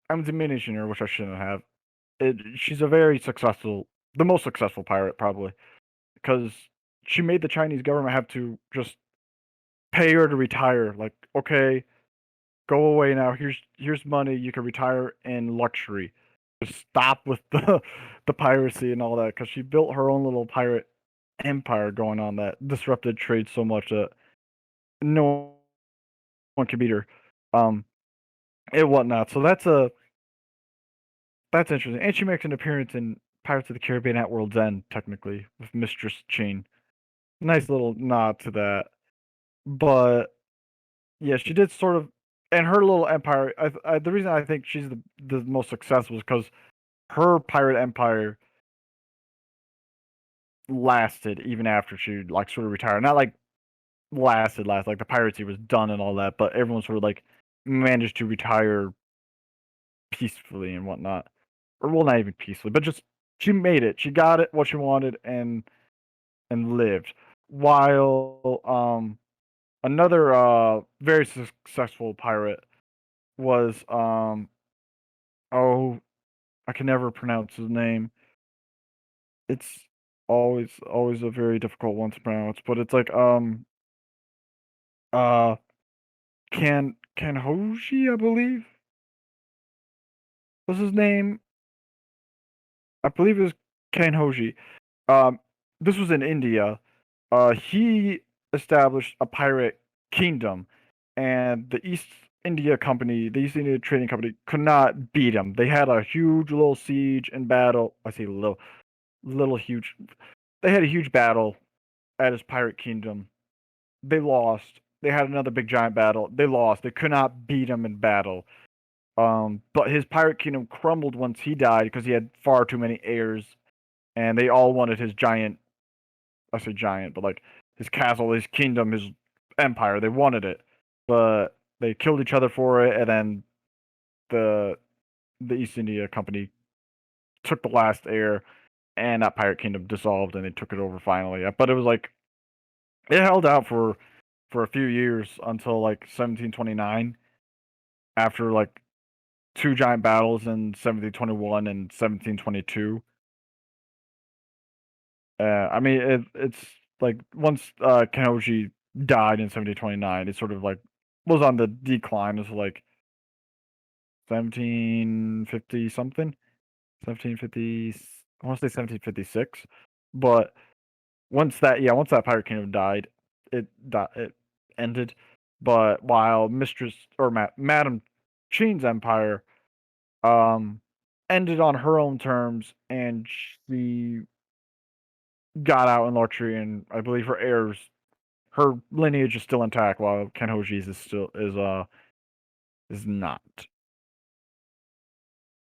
I'm diminishing her, which I shouldn't have. She's a very successful, the most successful pirate probably, because she made the Chinese government have to just pay her to retire. Like, okay, go away now. Here's money. You can retire in luxury. Just stop with the piracy and all that. Because she built her own little pirate empire going on that disrupted trade so much that no one could beat her. Um, and whatnot. So that's interesting. And she makes an appearance in Pirates of the Caribbean at World's End, technically, with Mistress Chean. Nice little nod to that. But yeah, she did sort of, and her little empire. The reason I think she's the most successful is because her pirate empire lasted even after she like sort of retired. Not like last like the piracy was done and all that, but everyone sort of like managed to retire peacefully and whatnot, or well, not even peacefully, but just she made it. She got it what she wanted and lived. While another very successful pirate was oh, I can never pronounce his name. It's always a very difficult one to pronounce, but it's like uh Kanhoji, I believe was his name. I believe it was Kanhoji. Um, this was in India. He established a pirate kingdom, and the East India Company, the East India Trading Company, could not beat him. They had a huge little siege and battle. I say little huge. They had a huge battle at his pirate kingdom. They lost. They had another big giant battle. They lost. They could not beat him in battle. But his pirate kingdom crumbled once he died because he had far too many heirs, and they all wanted his giant. I say giant, but like his castle, his kingdom, his empire. They wanted it, but they killed each other for it, and then the the East India Company took the last heir, and that pirate kingdom dissolved, and they took it over finally. But it was like it held out for a few years until like 1729, after like two giant battles in 1721 and 1722. I mean, it's like once Kenoji died in 1729, it sort of like was on the decline. It was like 1750 something, 1750. I want to say 1756, but once that pirate kingdom died, it ended. But while Mistress or Madam Chean's empire um ended on her own terms, and she got out in luxury, and I believe her lineage is still intact, while Kenhoji's is not.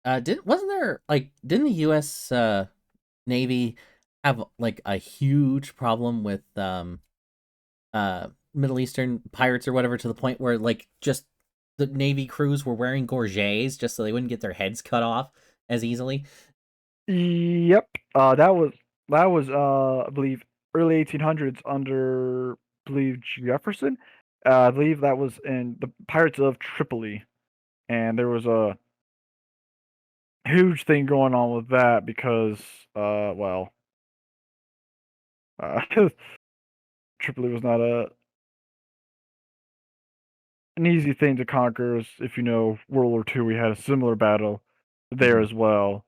Didn't wasn't there like didn't the U.S. Navy have like a huge problem with Middle Eastern pirates or whatever, to the point where like just the Navy crews were wearing gorgets just so they wouldn't get their heads cut off as easily? Yep. That was I believe early 1800s under I believe Jefferson. I believe that was in the Pirates of Tripoli, and there was a huge thing going on with that because well uh Tripoli was not a an easy thing to conquer. As if you know World War II, we had a similar battle there Mm-hmm. as well.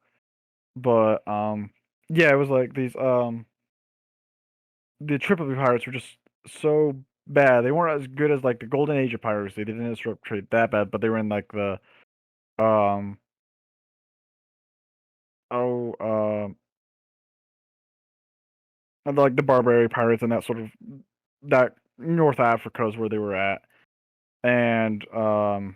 But yeah, it was like these the Tripoli pirates were just so bad. They weren't as good as like the golden age of piracy. They didn't disrupt trade that bad, but they were in like the um oh like the Barbary pirates and that sort of that North Africa is where they were at. And I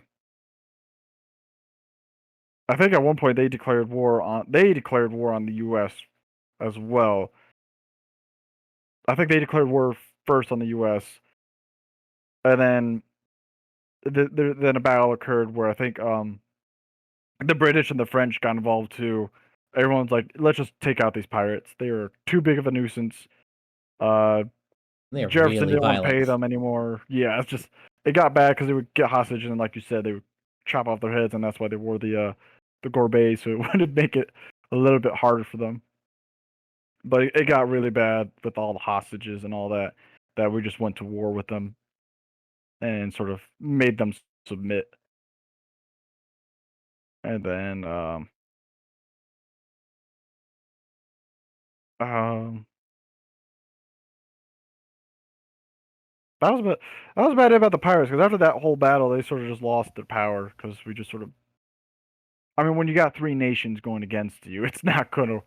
think at one point they declared war on the US as well. I think they declared war first on the US, and then then a battle occurred where I think the British and the French got involved too. Everyone's like, let's just take out these pirates. They are too big of a nuisance. Uh, They're Jefferson really didn't want to pay violent. them anymore. Yeah, it's just it got bad because they would get hostage, and like you said, they would chop off their heads, and that's why they wore the gorbets, so it would make it a little bit harder for them. But it got really bad with all the hostages and all that, that we just went to war with them and sort of made them submit. And then um that was about that was about it about the pirates, because after that whole battle, they sort of just lost their power because we just sort of. I mean, when you got three nations going against you, it's not going to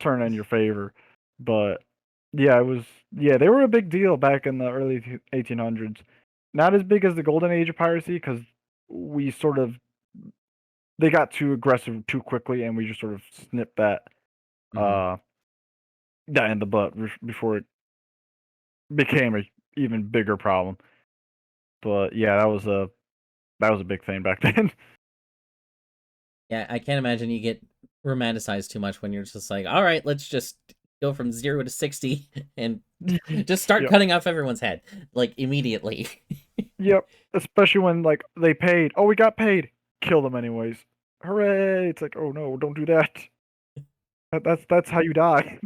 turn in your favor. But yeah, it was. Yeah, they were a big deal back in the early 1800s. Not as big as the golden age of piracy, because we sort of they got too aggressive too quickly, and we just sort of snipped Mm-hmm. uh that in the butt before it became a even bigger problem. But yeah, that was a big thing back then. Yeah, I can't imagine you get romanticized too much when you're just like, all right, let's just go from 0 to 60 and just start Yep. cutting off everyone's head like immediately. Yep. Especially when like they paid. Oh, we got paid. Kill them anyways. Hooray! It's like, oh no, don't do that. That's how you die.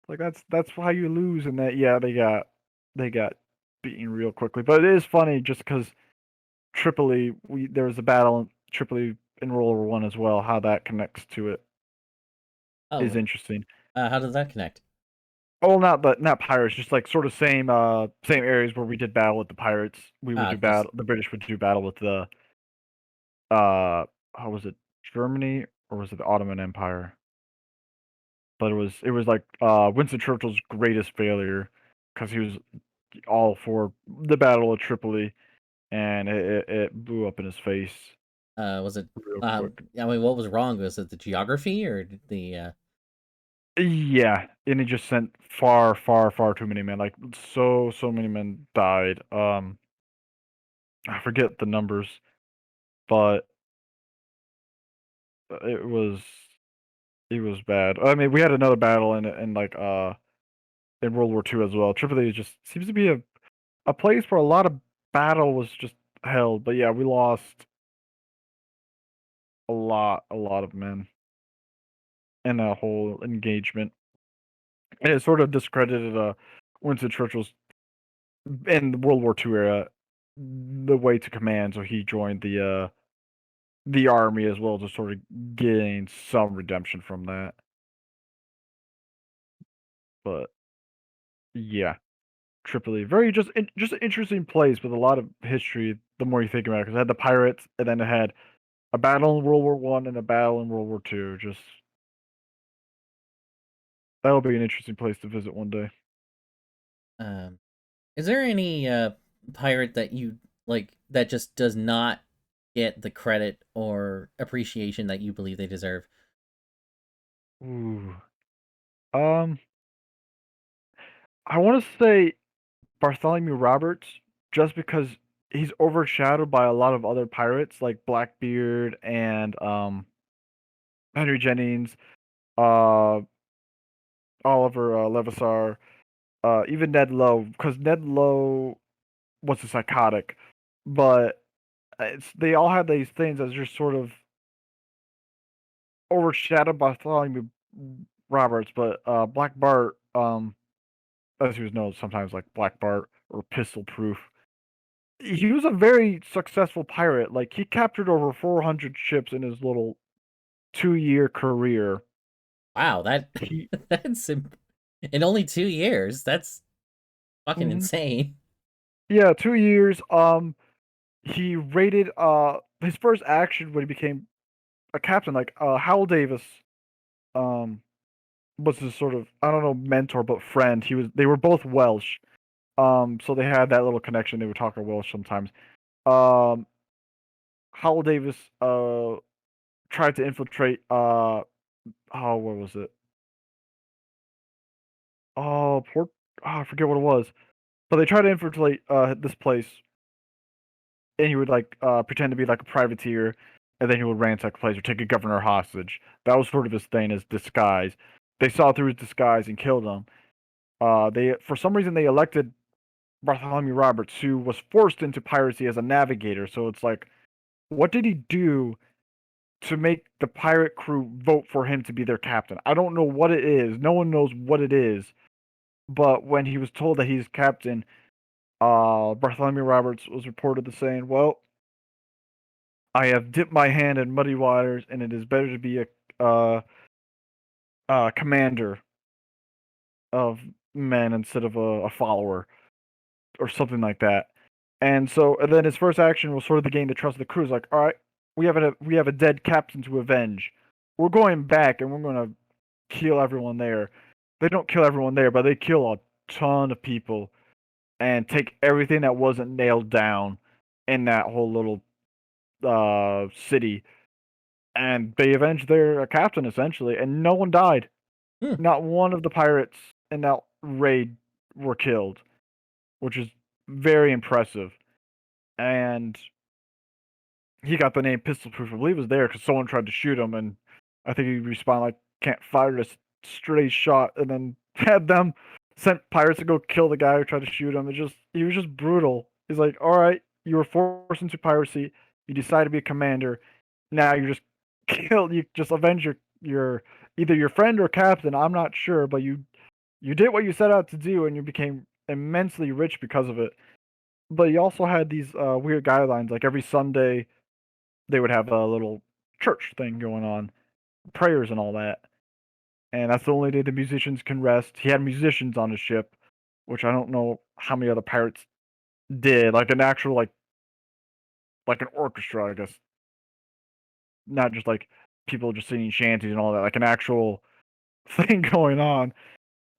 Like that's how you lose. And that yeah, they got beaten real quickly. But it is funny just because Tripoli, there was a battle in Tripoli in World War I as well. How that connects to it is Oh, interesting. how does that connect? Oh, not pirates, just like sort of same areas where we did battle with the pirates. We would Ah, do because battle. The British would do battle with the uh how was it, Germany, or was it the Ottoman Empire? But it was like Winston Churchill's greatest failure because he was all for the Battle of Tripoli, and it blew up in his face was it? real quick. I mean, what was wrong? Was it the geography or the? Yeah, and he just sent far, far, far too many men. Like so many men died. I forget the numbers, but it was it was bad. I mean, we had another battle in like in World War II as well. Tripoli just seems to be a place where a lot of battle was just held. But yeah, we lost a lot of men in that whole engagement, and it sort of discredited Winston Churchill's in the World War II era the way to command. So he joined the army as well to sort of gain some redemption from that. But yeah, Tripoli, very just an interesting place with a lot of history. The more you think about it, because it had the pirates, and then it had a battle in World War I and a battle in World War II. Just that'll be an interesting place to visit one day. Um, is there any pirate that you like that just does not get the credit or appreciation that you believe they deserve? Ooh, um, I want to say Bartholomew Roberts, just because he's overshadowed by a lot of other pirates like Blackbeard and Henry Jennings, uh, Oliver Levasseur, even Ned Lowe, because Ned Lowe was a psychotic, but they all had these things that just sort of overshadowed Bartholomew Roberts. But Black Bart, as he was known sometimes like Black Bart or Pistol Proof, he was a very successful pirate. Like he captured over 400 ships in his little 2-year career. Wow, that He, that's in only 2 years. That's fucking mhm. insane. Yeah, 2 years. He raided. His first action when he became a captain, like Howell Davis, um, was his sort of, I don't know, mentor but friend. They were both Welsh. So they had that little connection. They would talk Welsh sometimes. Um, Howell Davis tried to infiltrate oh, what was it? Oh, Port. Oh, I forget what it was. But they tried to infiltrate this place, and he would like pretend to be like a privateer, and then he would ransack the place or take a governor hostage. That was sort of his thing, his disguise. They saw through his disguise and killed him. They for some reason they elected Bartholomew Roberts, who was forced into piracy as a navigator. So it's like, what did he do to make the pirate crew vote for him to be their captain? I don't know what it is. No one knows what it is. But when he was told that he's captain, Bartholomew Roberts was reported as saying, "Well, I have dipped my hand in muddy waters, and it is better to be a uh, commander of men instead of a follower," or something like that. And then his first action was sort of to gain the trust of the crew. It's like, all right, we have a dead captain to avenge. We're going back and we're gonna kill everyone there. They don't kill everyone there, but they kill a ton of people and take everything that wasn't nailed down in that whole little city. And they avenged their captain essentially, and no one died. Hmm. Not one of the pirates in that raid were killed, which is very impressive. And he got the name Pistol Proof. I believe it was there because someone tried to shoot him, and I think he responded like, "Can't fire a straight shot," and then had them sent pirates to go kill the guy who tried to shoot him. He was just brutal. He's like, "All right, you were forced into piracy. You decided to be a commander. Now you just you just avenge your either your friend or captain. I'm not sure, but you did what you set out to do, and you became immensely rich because of it." But he also had these weird guidelines. Like every Sunday, they would have a little church thing going on, prayers and all that. And that's the only day the musicians can rest. He had musicians on his ship, which I don't know how many other pirates did. Like an actual like an orchestra, I guess. Not just like people just singing shanties and all that. Like an actual thing going on.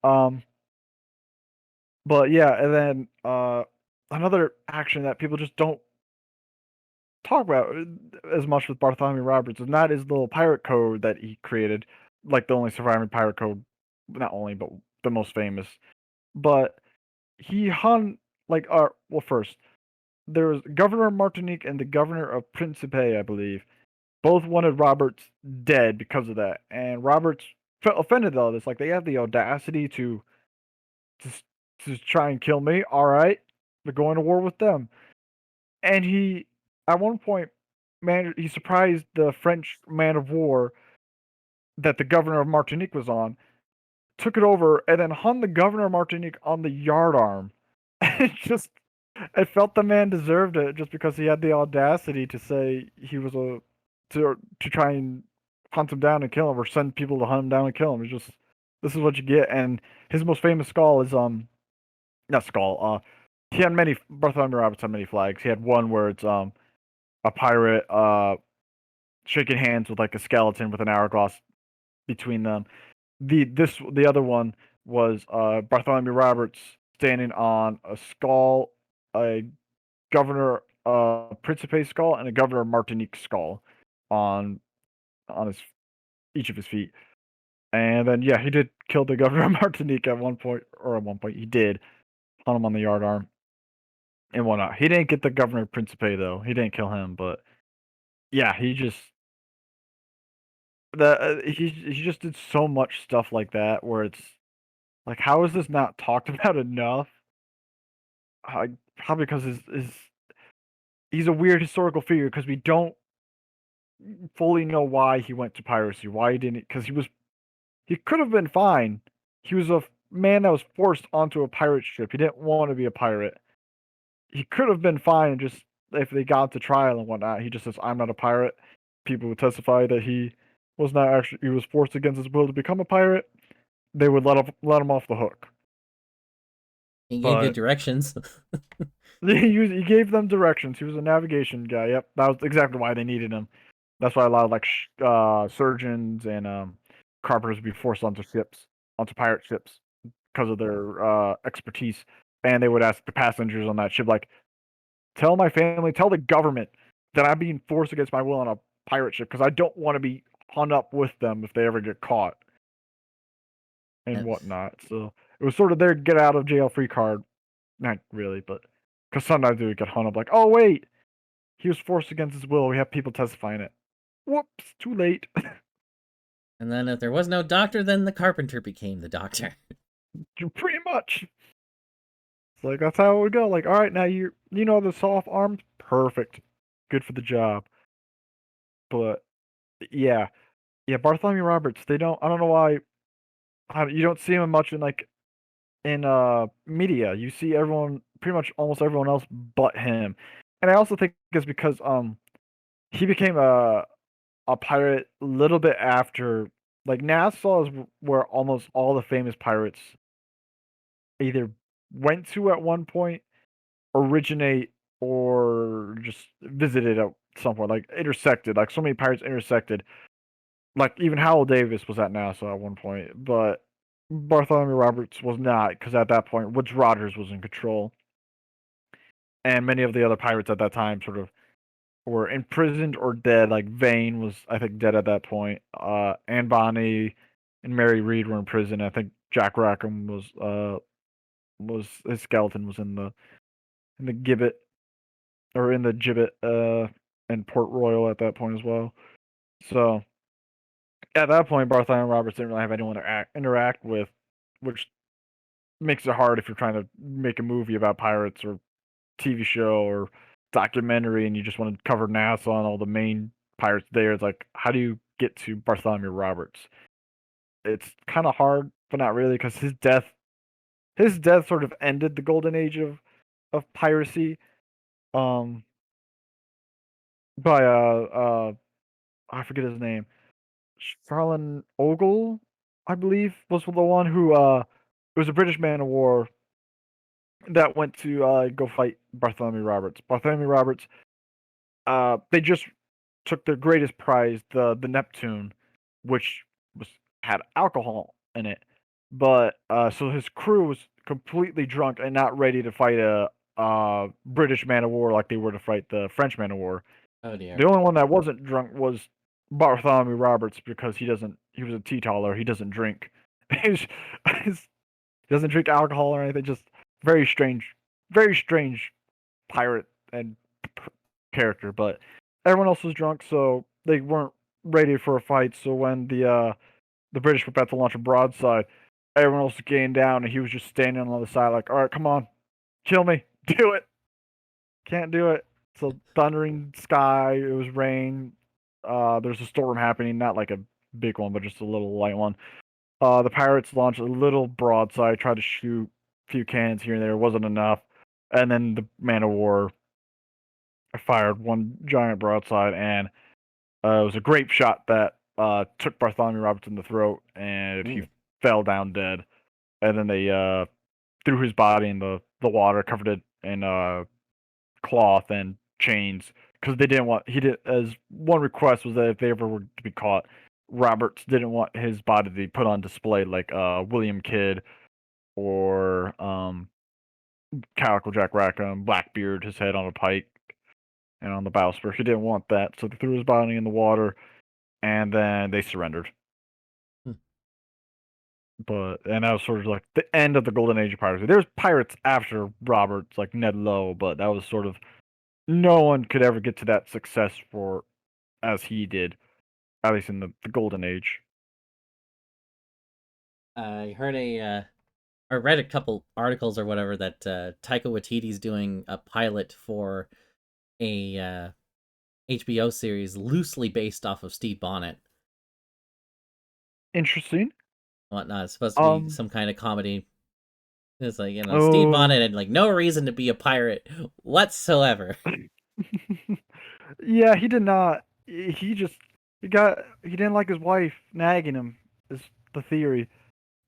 Um, but yeah, and then another action that people just don't talk about as much with Bartholomew Roberts, and that is the little pirate code that he created, like the only surviving pirate code, not only but the most famous. But he hung like well, first there was Governor of Martinique and the Governor of Principe, I believe. Both wanted Roberts dead because of that, and Roberts felt offended at all this. Like they have the audacity to to try and kill me. All right, they're going to war with them. And he, at one point, he surprised the French man of war that the governor of Martinique was on, took it over, and then hung the governor of Martinique on the yardarm. It just, I felt the man deserved it just because he had the audacity to say he was to try and hunt him down and kill him, or send people to hunt him down and kill him. It's just, this is what you get. And his most famous skull is not skull. He had many. Bartholomew Roberts had many flags. He had one where it's a pirate shaking hands with like a skeleton with an hourglass between them. The other one was Bartholomew Roberts standing on a skull, a governor Principe skull, and a governor Martinique skull on his each of his feet. And then yeah, he did kill the governor of Martinique at one point, or at one point he did hunt him on the yardarm and whatnot. He didn't get the governor of Principe though. He didn't kill him, but yeah, he just he just did so much stuff like that where it's like, how is this not talked about enough? I, probably because he's a weird historical figure because we don't fully know why he went to piracy, why he didn't, because he could have been fine. He was a man that was forced onto a pirate ship. He didn't want to be a pirate. He could have been fine just if they got to trial and whatnot. He just says, "I'm not a pirate." People would testify that he was not actually, he was forced against his will to become a pirate. They would let him off the hook. He gave good But directions. he gave them directions. He was a navigation guy. Yep, that was exactly why they needed him. That's why a lot of like surgeons and carpenters would be forced onto ships, onto pirate ships, because of their expertise. And they would ask the passengers on that ship, like, "Tell my family, tell the government that I'm being forced against my will on a pirate ship because I don't want to be hung up with them if they ever get caught and whatnot." So it was sort of their get out of jail free card. Not really, but because sometimes they would get hung up, like, "Oh wait, he was forced against his will. We have people testifying it." Whoops, too late. And then if there was no doctor, then the carpenter became the doctor. Pretty much. It's like that's how it would go. Like, all right, now you know the soft arms, perfect, good for the job. But yeah, yeah, Bartholomew Roberts. They don't. I don't know why. You don't see him much in like in media. You see everyone, pretty much almost everyone else but him. And I also think it's because he became a pirate a little bit after, like Nassau is where almost all the famous pirates either went to at one point, originate, or just visited at some point, like intersected. Like so many pirates intersected. Like even Howell Davis was at Nassau at one point, but Bartholomew Roberts was not because at that point Woodes Rogers was in control, and many of the other pirates at that time sort of were imprisoned or dead. Like Vane was, I think, dead at that point. Anne Bonny and Mary Read were in prison. I think Jack Rackham was his skeleton was in the gibbet or in the gibbet. and Port Royal at that point as well. So at that point, Bartholomew Roberts didn't really have anyone to interact with, which makes it hard if you're trying to make a movie about pirates or TV show or documentary, and you just want to cover Nassau and all the main pirates there. It's like, how do you get to Bartholomew Roberts? It's kind of hard, but not really, because his death sort of ended the golden age of piracy. Um, by I forget his name. Charlon Ogle, I believe, was the one who it was a British man of war that went to go fight Bartholomew Roberts. Bartholomew Roberts, they just took their greatest prize, the Neptune, which was had alcohol in it. But so his crew was completely drunk and not ready to fight a British man of war like they were to fight the French man of war. Oh dear. The only one that wasn't drunk was Bartholomew Roberts because he was a teetotaler. He doesn't drink. He's, he doesn't drink alcohol or anything. Just very strange pirate and character. But everyone else was drunk, so they weren't ready for a fight. So when the British were about to launch a broadside, everyone else was getting down, and he was just standing on the other side, like, "All right, come on, kill me, do it." Can't do it. So thundering sky. It was rain. There's a storm happening, not like a big one, but just a little light one. The pirates launched a little broadside, tried to shoot a few cannons here and there. It wasn't enough. And then the man of war fired one giant broadside, and it was a grape shot that took Bartholomew Roberts in the throat, and he Ooh. fell down dead. And then they threw his body in the water, covered it in cloth and chains, because they didn't want he did as one request was that if they ever were to be caught, Roberts didn't want his body to be put on display like William Kidd or Calico Jack Rackham, Blackbeard, his head on a pike and on the bowsprit. He didn't want that, so they threw his body in the water, and then they surrendered. Hmm. And that was sort of like the end of the golden age of piracy. There was pirates after Roberts, like Ned Lowe, but that was sort of no one could ever get to that success for as he did, at least in the golden age. I heard or read a couple articles or whatever that Taika Waititi's doing a pilot for a HBO series loosely based off of Steve Bonnet. Interesting. Whatnot. It's supposed to be Um. some kind of comedy. It's like, Steve Oh. Bonnet had like no reason to be a pirate whatsoever. Yeah, he did not. He just he didn't like his wife nagging him. Is the theory,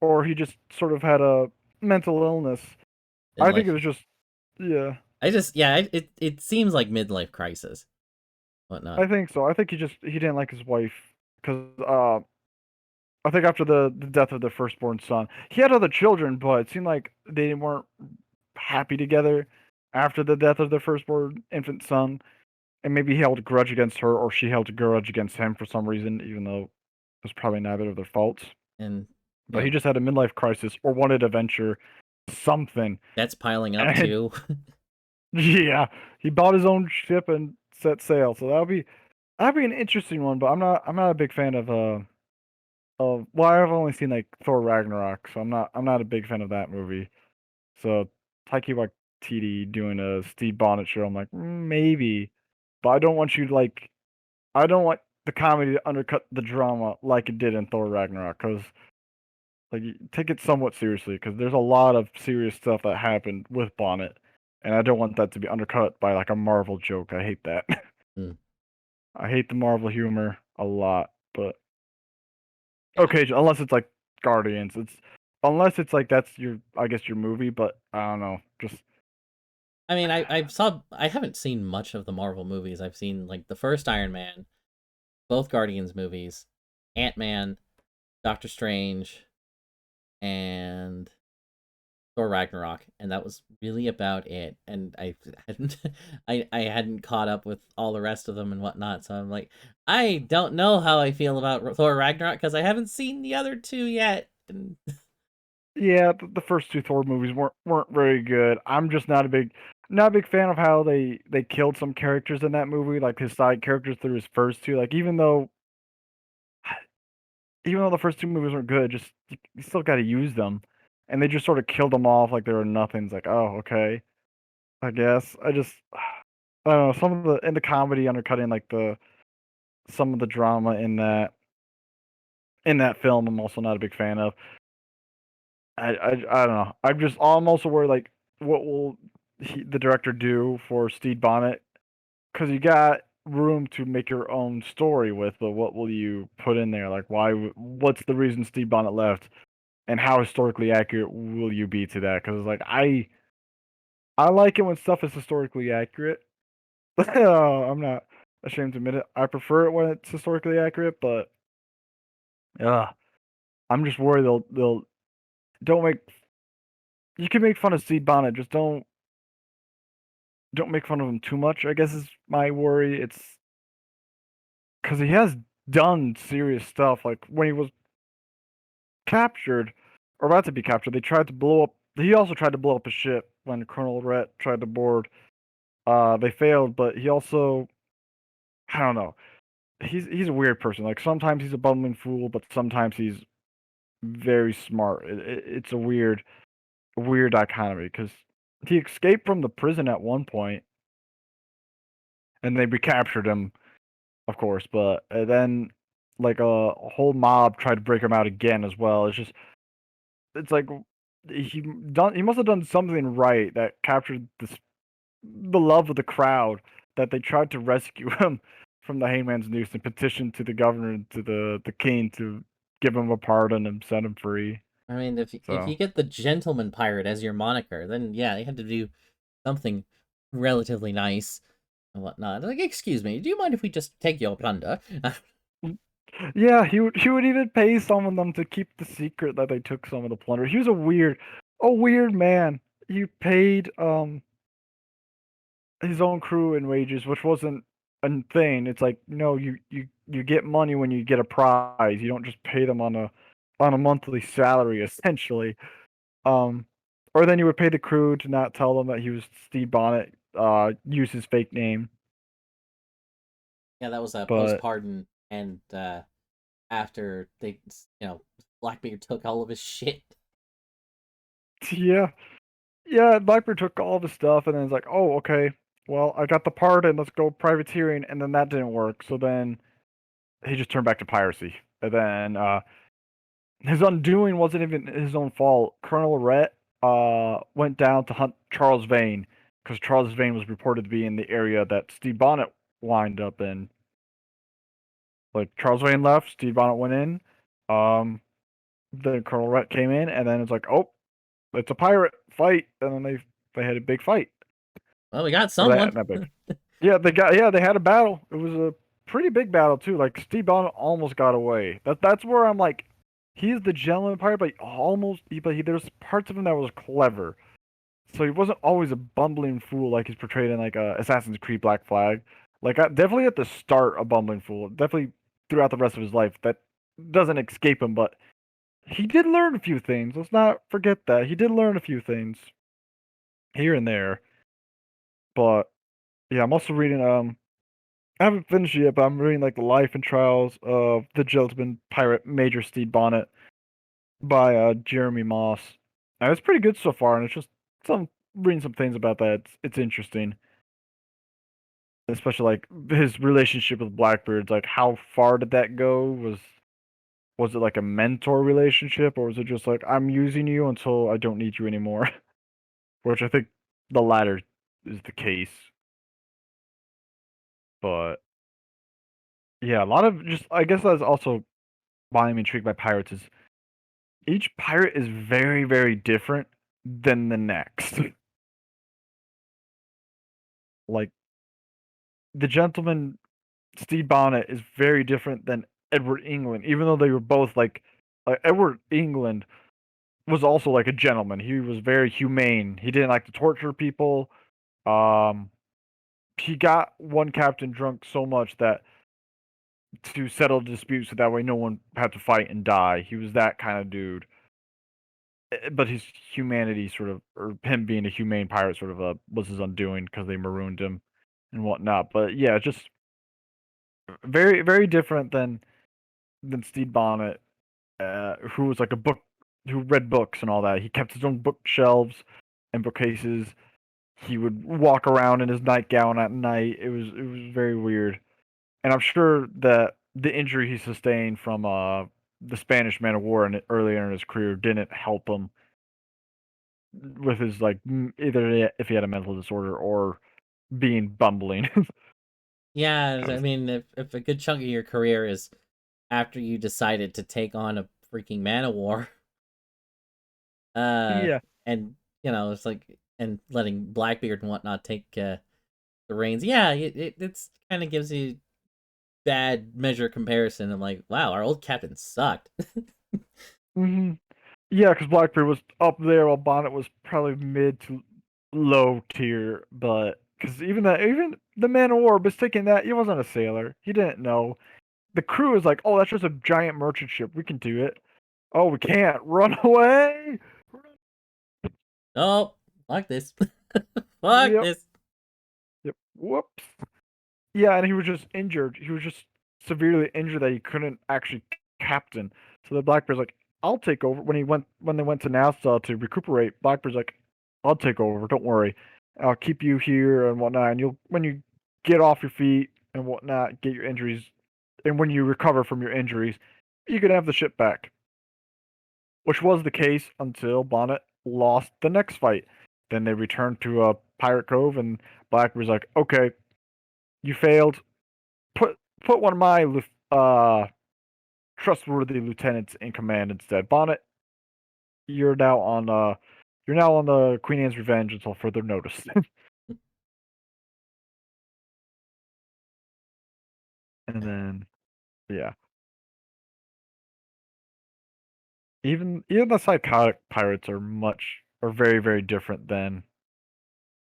or he just sort of had a mental illness. I think it Midlife. was just yeah. I just yeah, it seems like midlife crisis, whatnot. I think so. I think he didn't like his wife because I think after the death of their firstborn son, he had other children, but it seemed like they weren't happy together after the death of their firstborn infant son. And maybe he held a grudge against her, or she held a grudge against him for some reason, even though it was probably neither of their faults. And But he just had a midlife crisis or wanted to venture something. that's piling up And too. yeah, he bought his own ship and set sail. So that'll be an interesting one. But I'm not a big fan of well, I've only seen like Thor Ragnarok, so I'm not a big fan of that movie. So Taiki Waititi doing a Steve Bonnet show, I'm like, maybe. But I don't want the comedy to undercut the drama like it did in Thor Ragnarok, because like take it somewhat seriously, because there's a lot of serious stuff that happened with Bonnet, and I don't want that to be undercut by like a Marvel joke. I hate that. Mm, I hate the Marvel humor a lot, but yeah. okay, unless it's like Guardians, unless it's like that's your I guess your movie, but I don't know, just I mean, I haven't seen much of the Marvel movies. I've seen like the first Iron Man, both Guardians movies, Ant-Man, Doctor Strange, and Thor Ragnarok, and that was really about it. And I hadn't I hadn't caught up with all the rest of them and whatnot. So I'm like, I don't know how I feel about Thor Ragnarok because I haven't seen the other two yet. And yeah, the first two Thor movies weren't very good. I'm just not a big. Not a big fan of how they killed some characters in that movie, like his side characters through his first two. Like even though the first two movies were good, just you still got to use them, and they just sort of killed them off like they were nothing. It's like, oh, okay, I guess. I don't know, some of the comedy undercutting like the some of the drama in that film. I'm also not a big fan of. I don't know. I'm also worried like what will the director do for Steve Bonnet, because you got room to make your own story with, but what will you put in there? Like, what's the reason Steve Bonnet left, and how historically accurate will you be to that? Because like I like it when stuff is historically accurate. I'm not ashamed to admit it. I prefer it when it's historically accurate, but uh, I'm just worried they'll don't make. You can make fun of Steve Bonnet, just don't make fun of him too much. I guess is my worry. It's because he has done serious stuff. Like when he was captured or about to be captured, they tried to blow up. He also tried to blow up a ship when Colonel Rhett tried to board. They failed, but he also, I don't know. He's a weird person. Like sometimes he's a bumbling fool, but sometimes he's very smart. It's a weird dichotomy because he escaped from the prison at one point, and they recaptured him, of course. But then like a whole mob tried to break him out again as well. It's like he must have done something right that captured the love of the crowd, that they tried to rescue him from the hangman's noose and petitioned to the governor and to the king to give him a pardon and set him free. I mean, if So you get the gentleman pirate as your moniker, then yeah, they had to do something relatively nice and whatnot. Like, excuse me, do you mind if we just take your plunder? yeah, he would even pay some of them to keep the secret that they took some of the plunder. He was a weird man. He paid his own crew in wages, which wasn't a thing. It's like no, you get money when you get a prize. You don't just pay them on a monthly salary essentially. Um, or then you would pay the crew to not tell them that he was Steve Bonnet. Use his fake name, Yeah, that was a but postpardon, and after they, Blackbeard took all of his shit. yeah, yeah. Viper took all the stuff and then it's like, oh, okay. Well, I got the pardon. Let's go privateering, and then that didn't work. So then he just turned back to piracy. And then his undoing wasn't even his own fault. Colonel Rhett went down to hunt Charles Vane because Charles Vane was reported to be in the area that Steve Bonnet lined up in. Like Charles Vane left, Steve Bonnet went in. Um, then Colonel Rhett came in, and then it's like, oh, it's a pirate fight, and then they had a big fight. Well, we got Or they someone. not big. They had a battle. It was a pretty big battle too. Like Steve Bonnet almost got away. That's where I'm like, he's the gentleman pirate, but there's parts of him that was clever. So he wasn't always a bumbling fool like he's portrayed in like Assassin's Creed Black Flag. Like definitely at the start a bumbling fool. Definitely throughout the rest of his life that doesn't escape him. But he did learn a few things. Let's not forget that he did learn a few things here and there. But yeah, I'm also reading. I haven't finished it yet, but I'm reading like the life and trials of the gentleman pirate Major Stede Bonnet by Jeremy Moss. And it's pretty good so far, and it's just some reading some things about that. It's interesting, especially like his relationship with Blackbeard's. Like, how far did that go? Was it like a mentor relationship, or was it just like I'm using you until I don't need you anymore? Which I think the latter is the case. But yeah, a lot of just I guess that's also why I'm intrigued by pirates is each pirate is very, very different than the next. Like the gentleman Stede Bonnet is very different than Edward England, even though they were both like Edward England was also like a gentleman. He was very humane. He didn't like to torture people. Um, he got one captain drunk so much that to settle disputes so that way no one had to fight and die. He was that kind of dude. but his humanity sort of, or him being a humane pirate sort of was his undoing because they marooned him and whatnot. But yeah, just very very different than Stede Bonnet, who was like a book, who read books and all that. He kept his own bookshelves and bookcases. He would walk around in his nightgown at night. It was very weird, and I'm sure that the injury he sustained from the Spanish man of war and earlier in his career didn't help him with his like either if he had a mental disorder or being bumbling. Yeah, I Because mean, if a good chunk of your career is after you decided to take on a freaking man of war, uh, yeah. and it's like, and letting Blackbeard and whatnot take the reins. Yeah, it's kind of gives you bad measure comparison. I'm like, wow, our old captain sucked. hmm Yeah, because Blackbeard was up there while Bonnet was probably mid to low tier, but because even the man of war mistaking that he wasn't a sailor, he didn't know. The crew is like, oh, that's just a giant merchant ship. We can do it. Oh, we can't run away. Oh, fuck this. Fuck Yep. this. Yep. Whoops. Yeah, and he was just injured. He was just severely injured that he couldn't actually captain. So the Blackbeard's like, I'll take over. When they went to Nassau to recuperate, Blackbeard's like, I'll take over. Don't worry. I'll keep you here and whatnot. And you'll when you get off your feet and whatnot, get your injuries, and when you recover from your injuries, you can have the ship back. Which was the case until Bonnet lost the next fight. Then they returned to Pirate Cove, and Blackbeard's like, okay, you failed. Put one of my trustworthy lieutenants in command instead. Bonnet, you're now on the Queen Anne's Revenge until further notice. And then yeah, even the psychotic pirates are very very different than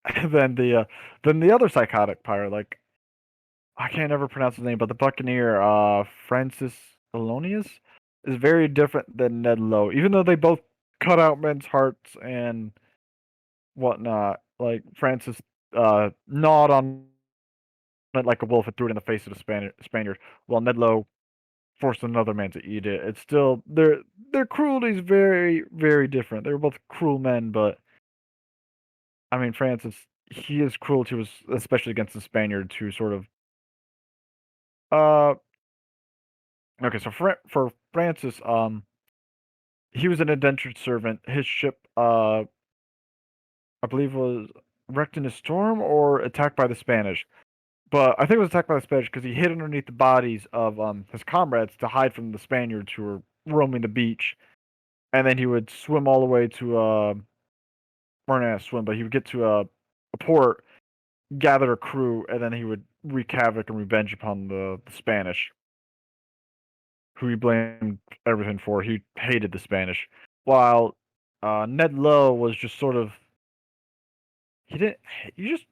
the uh, than the other psychotic pirate. Like I can't ever pronounce his name, but the Buccaneer, Francis Alonius, is very different than Ned Lowe. Even though they both cut out men's hearts and whatnot, like Francis gnawed on it like a wolf and threw it in the face of the Spaniard, while Ned Lowe forced another man to eat it. It's still their cruelty is very very different. They were both cruel men, but I mean Francis, his cruelty was especially against the Spaniards who sort of uh okay. So for Francis, he was an indentured servant. His ship, I believe, was wrecked in a storm or attacked by the Spanish. But I think it was attacked by the Spanish because he hid underneath the bodies of his comrades to hide from the Spaniards who were roaming the beach. And then he would swim all the way to or not swim, but he would get to a port, gather a crew, and then he would wreak havoc and revenge upon the Spanish, who he blamed everything for. He hated the Spanish, while Ned Lowe was just sort of he didn't he just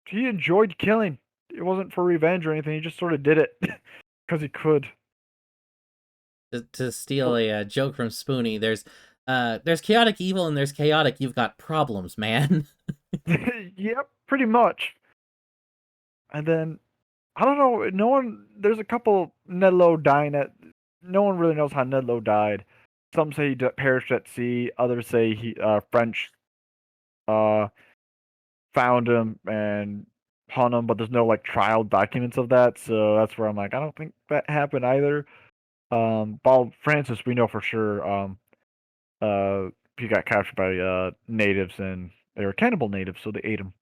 he enjoyed killing. It wasn't for revenge or anything. He just sort of did it because he could. To steal a joke from Spoonie, there's chaotic evil and there's chaotic you've got problems, man. Yep, pretty much. And then I don't know. No one. There's a couple Ned Lowe dying at. No one really knows how Ned Lowe died. Some say he perished at sea. Others say he French uh found him and hung him, but there's no like trial documents of that. So that's where I'm like, I don't think that happened either. While Francis, we know for sure. Uh, he got captured by natives and they were cannibal natives, so they ate him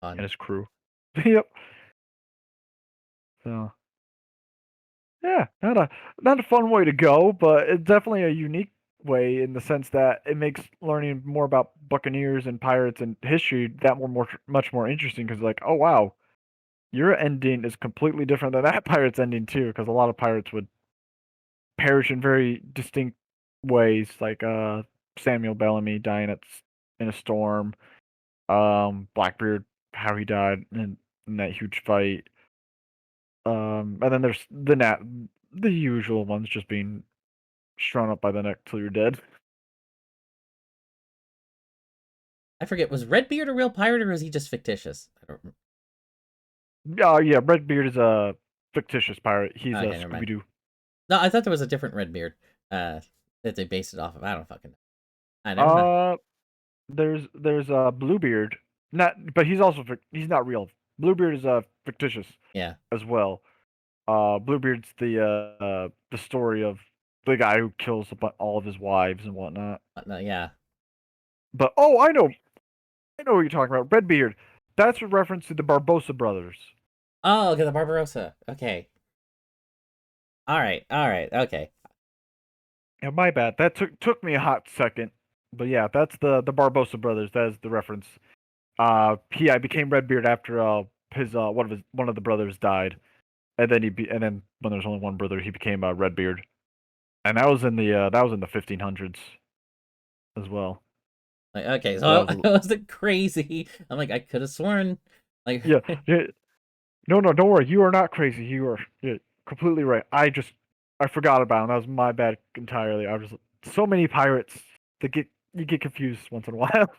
and Fun. his crew. Yep. So yeah, not a fun way to go, but it's definitely a unique way in the sense that it makes learning more about buccaneers and pirates and history that much more interesting because like, oh wow, your ending is completely different than that pirate's ending too, because a lot of pirates would perish in very distinct ways, like Samuel Bellamy dying in a storm, Blackbeard how he died in that huge fight, and then there's the usual ones just being strung up by the neck till you're dead. I forget, was Redbeard a real pirate or was he just fictitious? I don't remember. Yeah, Redbeard is a fictitious pirate. He's a Okay, never mind. Scooby Doo. No, I thought there was a different Redbeard that they based it off of. I don't fucking know. Never mind. Uh, there's Bluebeard. Not, but he's also he's not real. Bluebeard is fictitious Yeah. as well. Bluebeard's the story of the guy who kills all of his wives and whatnot. No, yeah. But I know what you're talking about. Redbeard. That's a reference to the Barbosa brothers. Oh, okay, the Barbarossa. Okay. All right. All right. Okay. Yeah, my bad. That took me a hot second. But yeah, that's the Barbosa brothers. That is the reference. I became Redbeard after his one of the brothers died, and then and then when there's only one brother, he became Redbeard, and that was in the 1500s as well. Like, okay, So that so was I wasn't crazy. I'm like, I could have sworn. Like, yeah, yeah. No, don't worry. You are not crazy. You are completely right. I forgot about him. That was my bad entirely. I was just so many pirates that you get confused once in a while.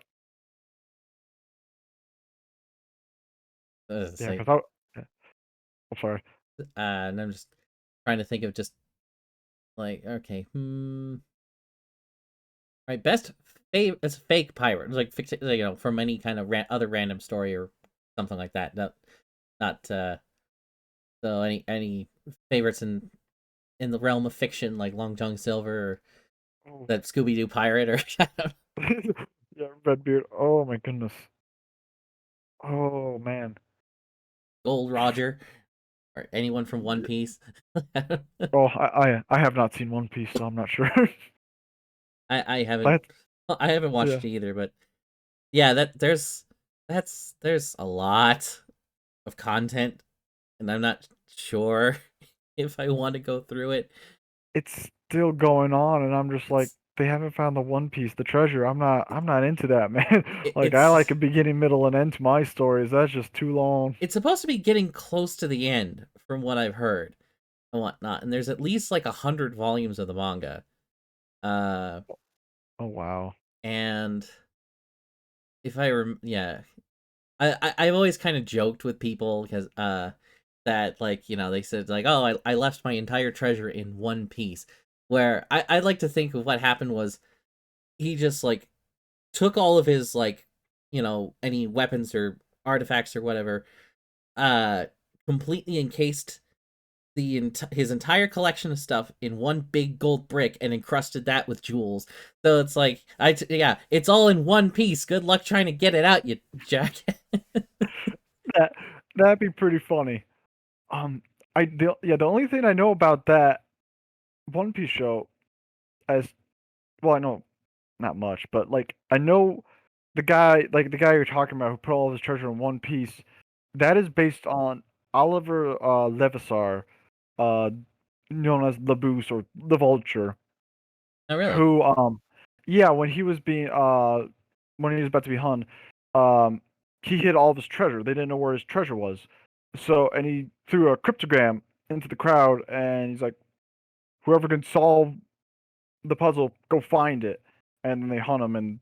it's Yeah, like, because I'm sorry. and I'm just trying to think of just like, okay, right, best it's fake pirate, like from any kind of other random story or something like that. Not so any favorites in the realm of fiction like Long John Silver or Oh. that Scooby Doo pirate or Yeah, Redbeard. Oh my goodness. Oh man. Gold Roger or anyone from One Piece. Oh, I have not seen One Piece, so I'm not sure. I haven't That I haven't yeah. watched it either, but yeah, there's a lot of content, and I'm not sure if I want to go through it. It's still going on, and I'm just like, It's they haven't found the One Piece, the treasure. I'm not into that, man. Like I it's like a beginning, middle, and end to my stories. That's just too long. it's supposed to be getting close to the end, from what I've heard and whatnot. And there's at least like 100 volumes of the manga. Uh, Oh wow. and if yeah, I've always kind of joked with people because that like they said like, oh, I left my entire treasure in one piece, where I'd like to think of what happened was he just like took all of his like any weapons or artifacts or whatever, uh completely encased his entire collection of stuff in one big gold brick and encrusted that with jewels. So it's like yeah, it's all in one piece. Good luck trying to get it out, you jack. That that'd be pretty funny. Um, the only thing I know about that One Piece show, as well, I know not much, but like I know the guy you're talking about who put all of his treasure in one piece. That is based on Oliver Levisar, uh, known as Laboose or the Vulture, Oh really? who yeah, when he was about to be hung, um he hid all of his treasure. They didn't know where his treasure was. So and he threw a cryptogram into the crowd and he's like, whoever can solve the puzzle, go find it. And then they hunt him, and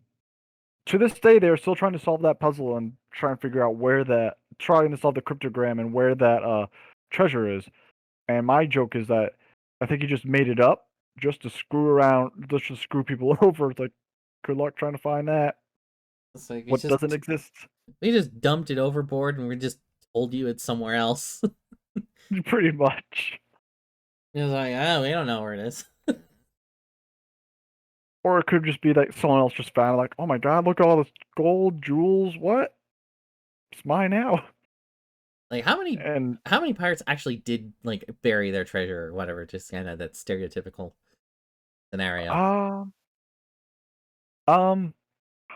to this day they're still trying to solve that puzzle and trying to figure out trying to solve the cryptogram and where that treasure is. And my joke is that I think he just made it up just to screw around, just to screw people over. It's like, good luck trying to find that. It's like What doesn't exist? we just dumped it overboard and we just told you it's somewhere else. Pretty much. It's like, oh, we don't know where it is. Or it could just be that someone else just found it, like, oh my god, look at all this gold, jewels, what? It's mine now. Like And how many pirates actually did like bury their treasure or whatever? Just kind of that stereotypical scenario. uh um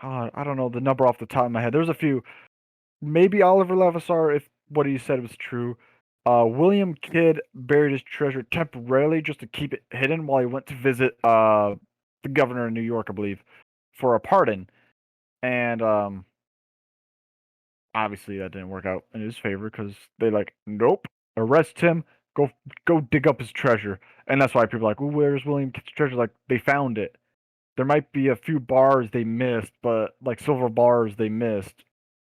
I don't know the number off the top of my head. There's a few. Maybe Oliver Levisar, if what he said was true. William Kidd buried his treasure temporarily just to keep it hidden while he went to visit the governor in New York, I believe, for a pardon. And obviously that didn't work out in his favor because they like, nope, arrest him, go dig up his treasure. And that's why people are like, well, where's William Kidd's treasure? Like they found it. There might be a few bars they missed, but like silver bars they missed,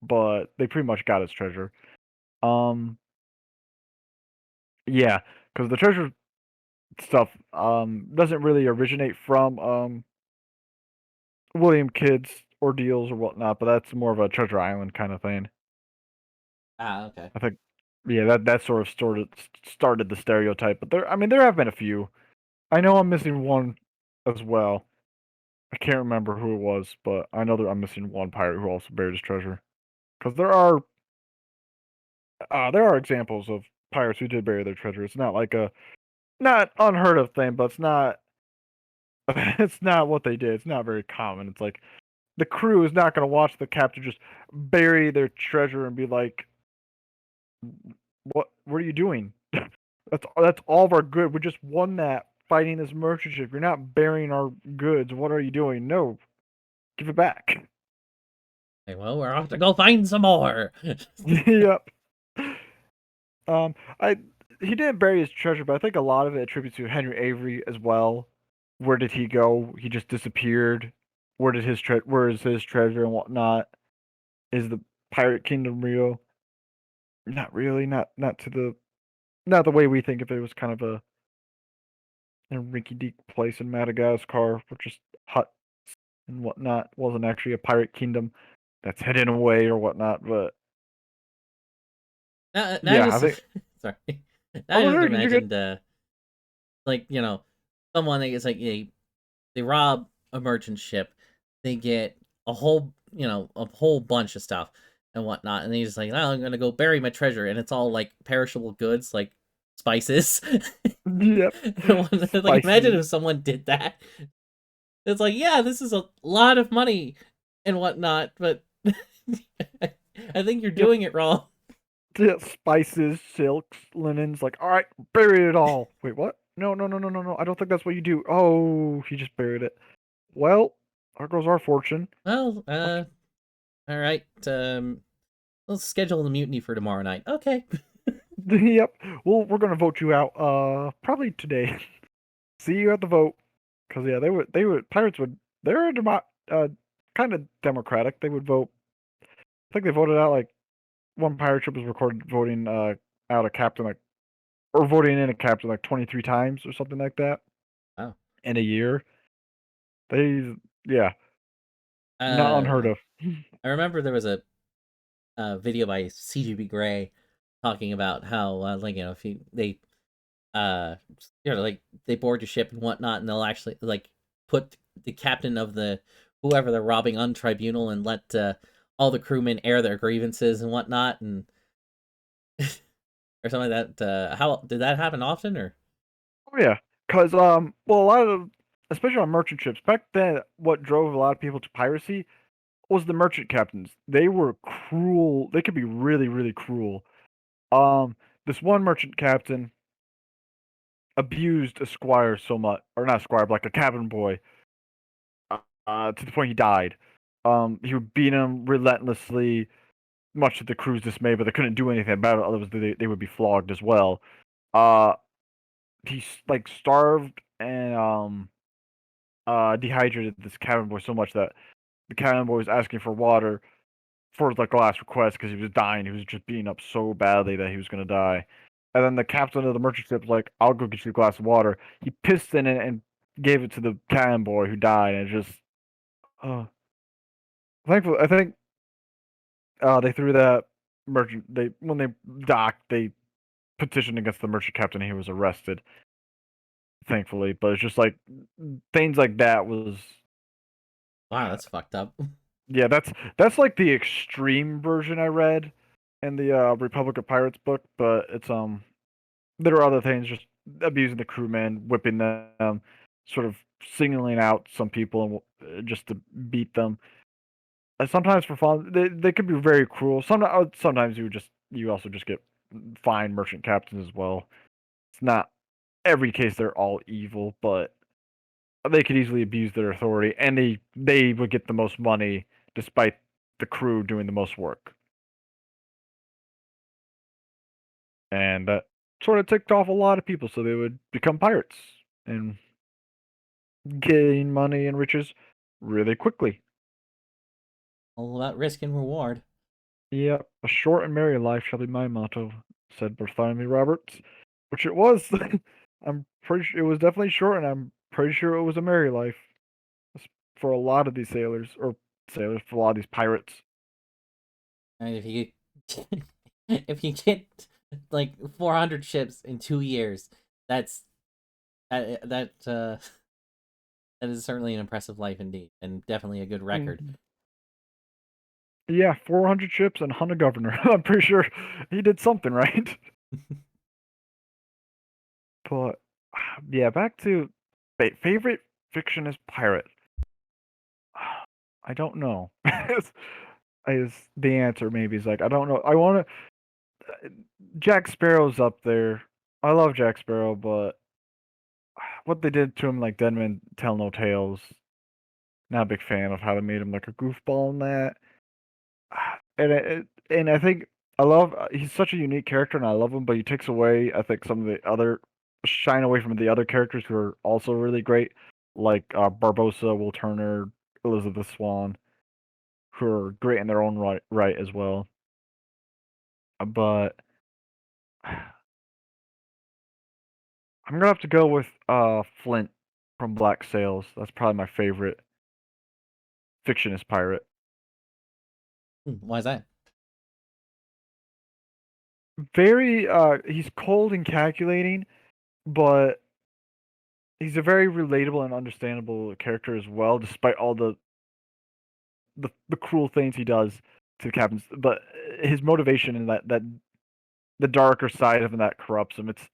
but they pretty much got his treasure. Um, yeah, because the treasure stuff doesn't really originate from William Kidd's ordeals or whatnot, but that's more of a Treasure Island kind of thing. Ah, okay. I think, yeah, that sort of started the stereotype. But I mean, there have been a few. I know I'm missing one as well. I can't remember who it was, but I know that I'm missing one pirate who also buried his treasure. Because there are examples of pirates who did bury their treasure. It's not like a not unheard of thing, but it's not it's not what they did. It's not very common. It's like the crew is not going to watch the captain just bury their treasure and be like, What are you doing? That's all of our good. We just won that fighting this merchant ship. You're not burying our goods. What are you doing? No, give it back." Like, well, we're off to go find some more. Yep. Um, I he didn't bury his treasure, but I think a lot of it attributes to Henry Avery as well. Where did he go? He just disappeared. Where is his treasure and whatnot? Is the pirate kingdom real? Not really. Not the way we think of it. It was kind of a rinky-dink place in Madagascar, with just huts and whatnot. Wasn't actually a pirate kingdom that's hidden away or whatnot. But Now I yeah, I just think. sorry. Now Oh, I just you're good. imagined like, someone that gets like they rob a merchant ship, they get a whole a whole bunch of stuff and whatnot, and he's just like, oh, I'm gonna go bury my treasure, and it's all like perishable goods like spices. Yep. Like imagine Spices. if someone did that. It's like, yeah, this is a lot of money and whatnot, but I think you're Yep. doing it wrong. Yeah, spices, silks, linens. Like, all right, bury it all. Wait, what? No, no, no, no, no, no. I don't think that's what you do. Oh, he just buried it. Well, there goes our fortune. Well, Okay. all right. Let's schedule the mutiny for tomorrow night. Okay. Yep. Well, we're gonna vote you out. Probably today. See you at the vote. Cause yeah, they would pirates would they're kind of democratic. They would vote. I think they voted out like one pirate ship was recorded voting out a captain like or voting in a captain like 23 times or something like that Oh. in a year. They yeah, not unheard Uh, of. I remember there was a video by CGB Grey talking about how like if they uh like they board your ship and whatnot, and they'll actually like put the captain of the whoever they're robbing on tribunal and let all the crewmen air their grievances and whatnot, and or something like that. How did that happen often or? Oh yeah, cause well a lot of especially on merchant ships back then, what drove a lot of people to piracy was the merchant captains. They were cruel. They could be really really cruel. Um, this one merchant captain abused a squire so much, or not a squire, but like a cabin boy, to the point he died. He would beat him relentlessly, much to the crew's dismay, but they couldn't do anything about it. Otherwise, they would be flogged as well. Uh, he like starved and dehydrated this cabin boy so much that the cabin boy was asking for water for like the last request because he was dying. He was just beaten up so badly that he was gonna die. And then the captain of the merchant ship was like, "I'll go get you a glass of water." He pissed in it and gave it to the cabin boy who died. And it just, uh, thankfully, I think they threw that merchant. They when they docked, they petitioned against the merchant captain. And he was arrested, thankfully. But it's just like things like that was, Wow, that's fucked up. yeah. That's like the extreme version I read in the Republic of Pirates book. But it's there are other things, just abusing the crewmen, whipping them, sort of singling out some people and just to beat them. Sometimes for fun, they could be very cruel. Sometimes you also just get fine merchant captains as well. It's not every case they're all evil, but they could easily abuse their authority, and they would get the most money despite the crew doing the most work. And sort of ticked off a lot of people, so they would become pirates and gain money and riches really quickly. All about risk and reward. Yep, a short and merry life shall be my motto, said Bartholomew Roberts, which it was. I'm pretty sure it was definitely short, and I'm pretty sure it was a merry life for a lot of these sailors, for a lot of these pirates. I mean, if you if you get like 400 ships in 2 years, that's that is certainly an impressive life indeed, and definitely a good record. Mhm. Yeah, 400 ships and hunt a governor. I'm pretty sure he did something right. But yeah, back to favorite fictionist pirate. I don't know. Is the answer maybe is like I don't know. I want to. Jack Sparrow's up there. I love Jack Sparrow, but what they did to him, like Dead Men Tell No Tales, not a big fan of how they made him like a goofball in that. And I think I love he's such a unique character, and I love him, but he takes away I think some of the other shine away from the other characters who are also really great, like Barbosa, Will Turner, Elizabeth Swann, who are great in their own right as well. But I'm gonna have to go with Flint from Black Sails. That's probably my favorite fictionist pirate. Why is that? Very he's cold and calculating, but he's a very relatable and understandable character as well, despite all the cruel things he does to the captains. But his motivation and that the darker side of him that corrupts him, it's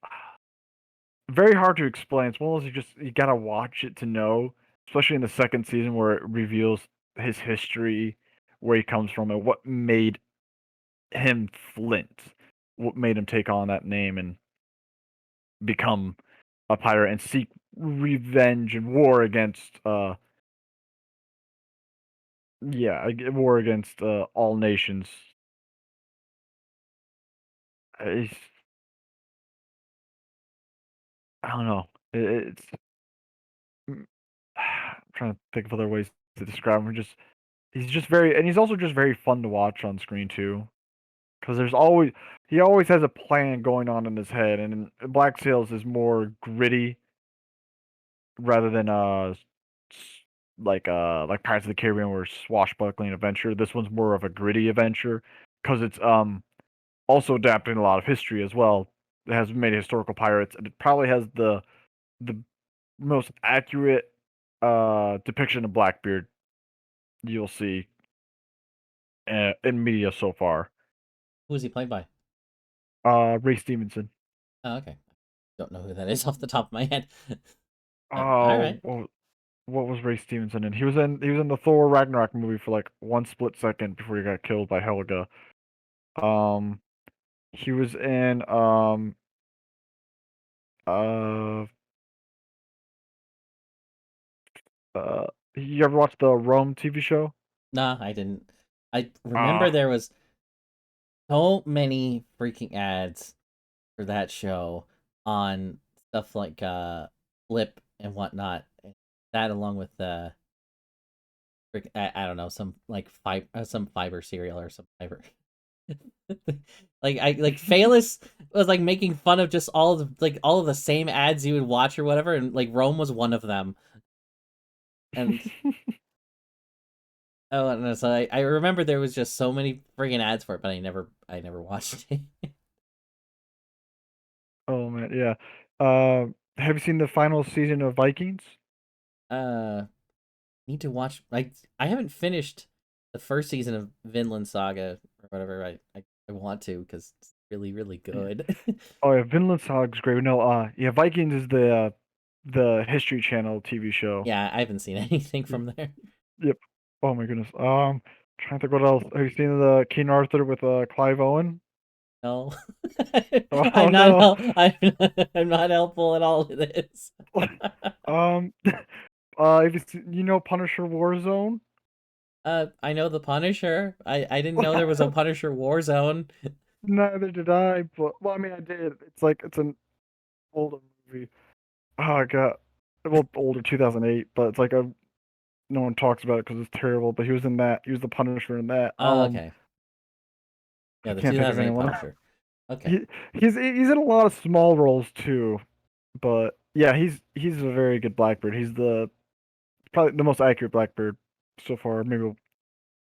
very hard to explain. It's one of those you gotta watch it to know, especially in the second season where it reveals his history, where he comes from, and what made him Flint, what made him take on that name and become a pirate and seek revenge and war against war against all nations. It's, I don't know. It's I'm trying to think of other ways to describe him. Just he's just very, and he's also just very fun to watch on screen too. Because he always has a plan going on in his head, and Black Sails is more gritty rather than like Pirates of the Caribbean where swashbuckling adventure. This one's more of a gritty adventure because it's also adapting a lot of history as well. It has many historical pirates, and it probably has the most accurate depiction of Blackbeard you'll see in media so far. Who is he played by? Ray Stevenson. Oh, okay. Don't know who that is off the top of my head. All Oh, right. what was Ray Stevenson in? He was in the Thor Ragnarok movie for like one split second before he got killed by Helga. Um, he was in uh you ever watch the Rome TV show? Nah, I didn't. I remember Ah, there was so many freaking ads for that show on stuff like Flip and whatnot. That along with I don't know, some like some fiber cereal or some fiber. Like Phalis was like making fun of just all of the same ads you would watch or whatever, and like Rome was one of them. And oh no, so I remember there was just so many friggin' ads for it, but I never watched it. oh man, yeah. Have you seen the final season of Vikings? uh Need to watch. I haven't finished the first season of Vinland Saga or whatever. I want to because it's really really Yeah. good. Oh yeah, Vinland Saga's great. No, yeah, Vikings is the History Channel TV show. Yeah, I haven't seen anything Y- from there. Yep. Oh my goodness. Trying to think what else. Have you seen the King Arthur with Clive Owen? No, Oh I'm not no. I'm not helpful at all to this. um, if you know Punisher Warzone. I know the Punisher. I didn't know there was a Punisher Warzone. Neither did I, but well, I mean, I did. It's like it's an older movie. Oh god, well, older 2008, but it's like a no one talks about it because it's terrible. But he was in that. He was the Punisher in that. Oh, okay. I Yeah, the can't think of 2008 anyone. Punisher. Okay. He he's in a lot of small roles too, but yeah, he's a very good Blackbird. He's the probably the most accurate Blackbird so far. Oh, Maybe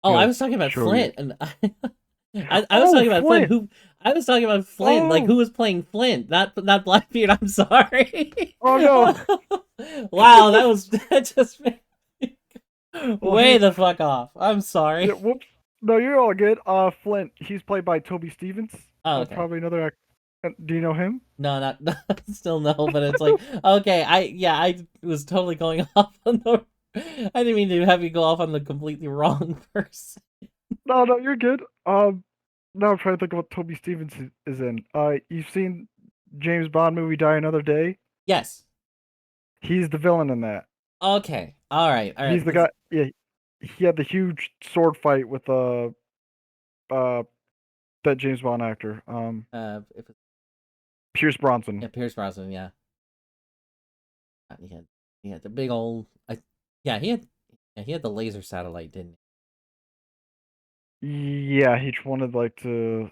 I I'll was talking about show you. Flint, and I was Oh, talking about Flint. Flint. Who I was talking about Flint, like Oh, who was playing Flint, not Blackbeard. I'm sorry. oh no. Wow, that was that just made me Well, way the fuck off. I'm sorry. yeah, whoops. No, you're all good. Flint. He's played by Toby Stevens. Oh, okay. Probably another actor. Do you know him? No, not still no, but it's like okay. I was totally going off on the. I didn't mean to have you go off on the completely wrong person. No, no, you're good. Now I'm trying to think of what Toby Stevens is in. You've seen James Bond movie Die Another Day? Yes. He's the villain in that. Okay. All right. All right. He's the Because guy. Yeah, he had the huge sword fight with uh that James Bond actor, if it's, Pierce yeah, Bronson. Pierce Brosnan, yeah. He had the big old. Yeah, he had the laser satellite, didn't Yeah, he wanted like to.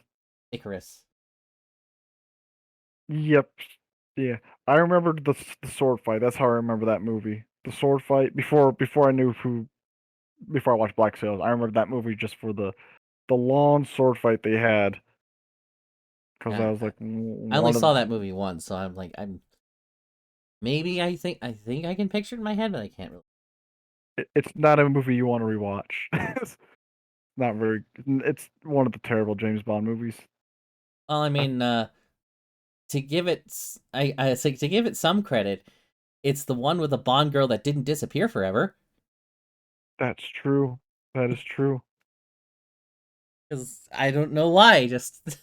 he? Icarus. Yep. Yeah, I remember the sword fight. That's how I remember that movie. The sword fight before I knew who before I watched Black Sails. I remember that movie just for the long sword fight they had because Yeah, that was like I only one of saw that movie once, so I'm like, I'm maybe I think I can picture it in my head, but I can't really. it's not a movie you want to rewatch. It's not very. It's one of the terrible James Bond movies. Well, I Uh, mean, to give it, I say to give it some credit, it's the one with the Bond girl that didn't disappear forever. That's true. That is true. Because I don't know why. Just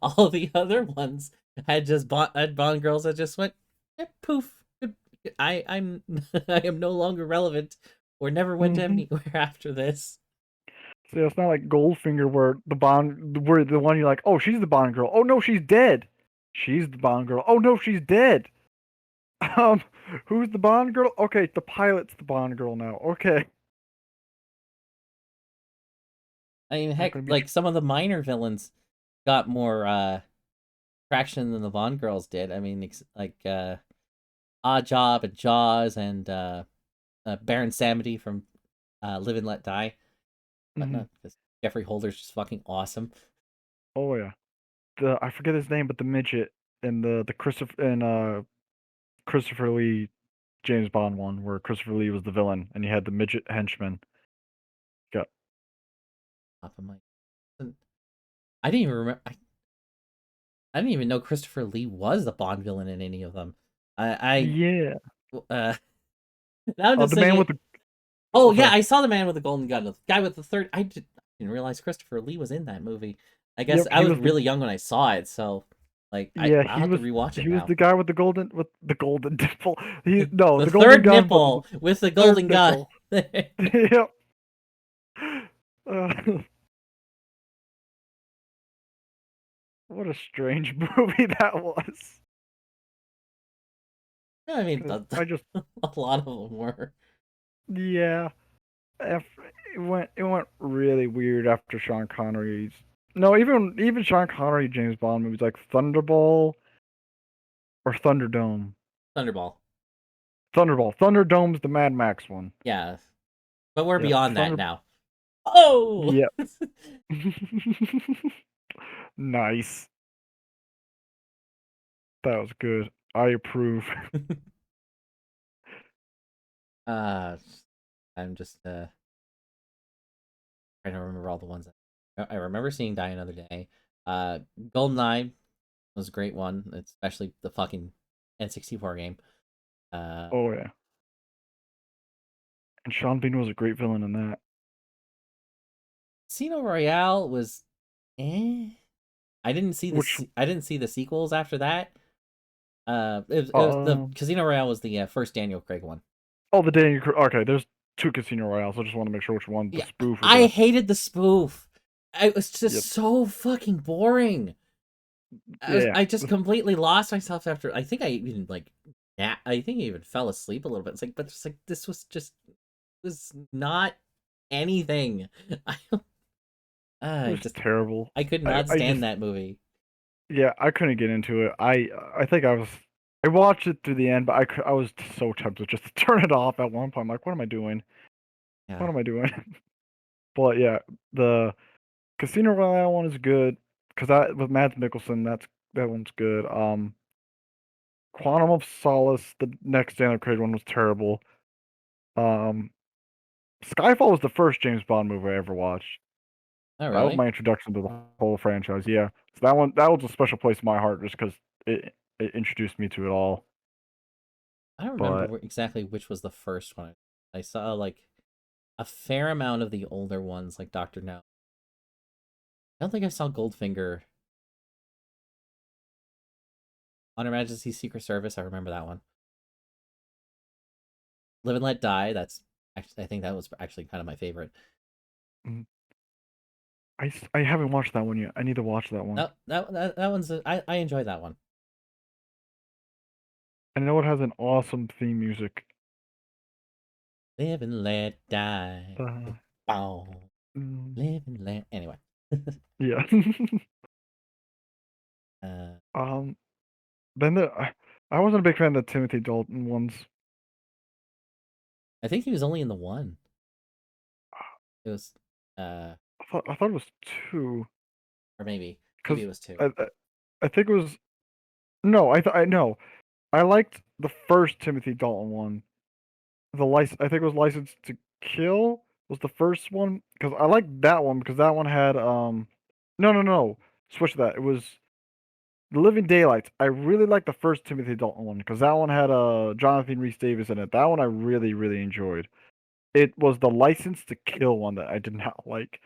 all the other ones had Bond girls that just went poof. I'm I am no longer relevant, or never went Hmm. anywhere after this. So it's not like Goldfinger where the one you're like, oh, she's the Bond girl. Oh no, she's dead. She's the Bond girl. Oh no, she's dead. Um, who's the Bond girl? Okay, the pilot's the Bond girl now. Okay, I mean, not heck, gonna be. like some of the minor villains got more traction than the Bond girls did. I mean, like Odd Job and Jaws and Baron Samedi from Live and Let Die. Hmm. Whatnot, because Jeffrey Holder's just fucking awesome. Oh yeah, the I forget his name, but the midget in the Christopher Lee James Bond one where Christopher Lee was the villain and you had the midget henchman. Got Off of my, I didn't even remember. I didn't even know Christopher Lee was the Bond villain in any of them. yeah. Uh, now I'm just The man thinking. with the Oh oh yeah, sorry. I saw the man with the golden gun. The guy with the third. Didn't realize Christopher Lee was in that movie. I guess Yep, I he was was the really young when I saw it, so like yeah, I'll have to rewatch it he was now. the guy with the golden nipple. He no, The the golden third gun, but the nipple with the third golden gun. nipple. Yep. Uh, what a strange movie that was. I mean, 'Cause I just a lot of them were. yeah, af- it went really weird after Sean Connery's. No, even Sean Connery James Bond movies like Thunderball or Thunderdome. Thunderball. Thunderdome's the Mad Max one. Yeah, but we're Yep. beyond that now. Oh. Yep. Nice. That was good. I approve. uh, I'm just trying to remember all the ones. I remember seeing Die Another Day. GoldenEye was a great one, especially the fucking N64 game. Uh, Oh yeah. And Sean Bean was a great villain in that. Casino Royale was, Which I didn't see the sequels after that. It was the um Casino Royale was the first Daniel Craig one. oh the Daniel okay, there's two Casino Royales. I just want to make sure which one, the Yeah, spoof or I the hated the spoof. It was just yep. so fucking boring. Yeah. I just completely lost myself after. I think I even like, yeah, I think I even fell asleep a little bit. It's like, but it's like this was just was not anything. I It I was just terrible. I could I not I just stand that movie. yeah, I couldn't get into it. I think I watched it through the end, but I was so tempted just to turn it off at one point. I'm like, what am I doing? Yeah, What am I doing? But yeah, the Casino Royale one is good because that with Mads Mikkelsen, that one's good. Quantum of Solace, the next Daniel Craig one was terrible. Um, Skyfall was the first James Bond movie I ever watched. not That was really. my introduction to the whole franchise. Yeah, so that was a special place in my heart just because it introduced me to it all. I don't remember But exactly which was the first one. I saw like a fair amount of the older ones, like Doctor No. I don't think I saw Goldfinger. On Her Majesty's Secret Service, I remember that one. Live and Let Die. That's actually I think that was actually kind of my favorite. mm, I haven't watched that one yet. I need to watch that one. That one's I enjoy that one. I know it has an awesome theme music. Live and let die. Uh, Bow. mm, Live and let. Anyway, yeah. uh, um. Then I wasn't a big fan of the Timothy Dalton ones. I think he was only in the one. It was, I thought it was two or maybe because it was two. I think it was no. I know I liked the first Timothy Dalton one. The license I think it was License to Kill was the first one because I liked that one because that one had no, switch that. It was The Living Daylights. I really liked the first Timothy Dalton one because that one had Jonathan Rhys Davis in it. That one I really enjoyed. It was the License to Kill one that I did not like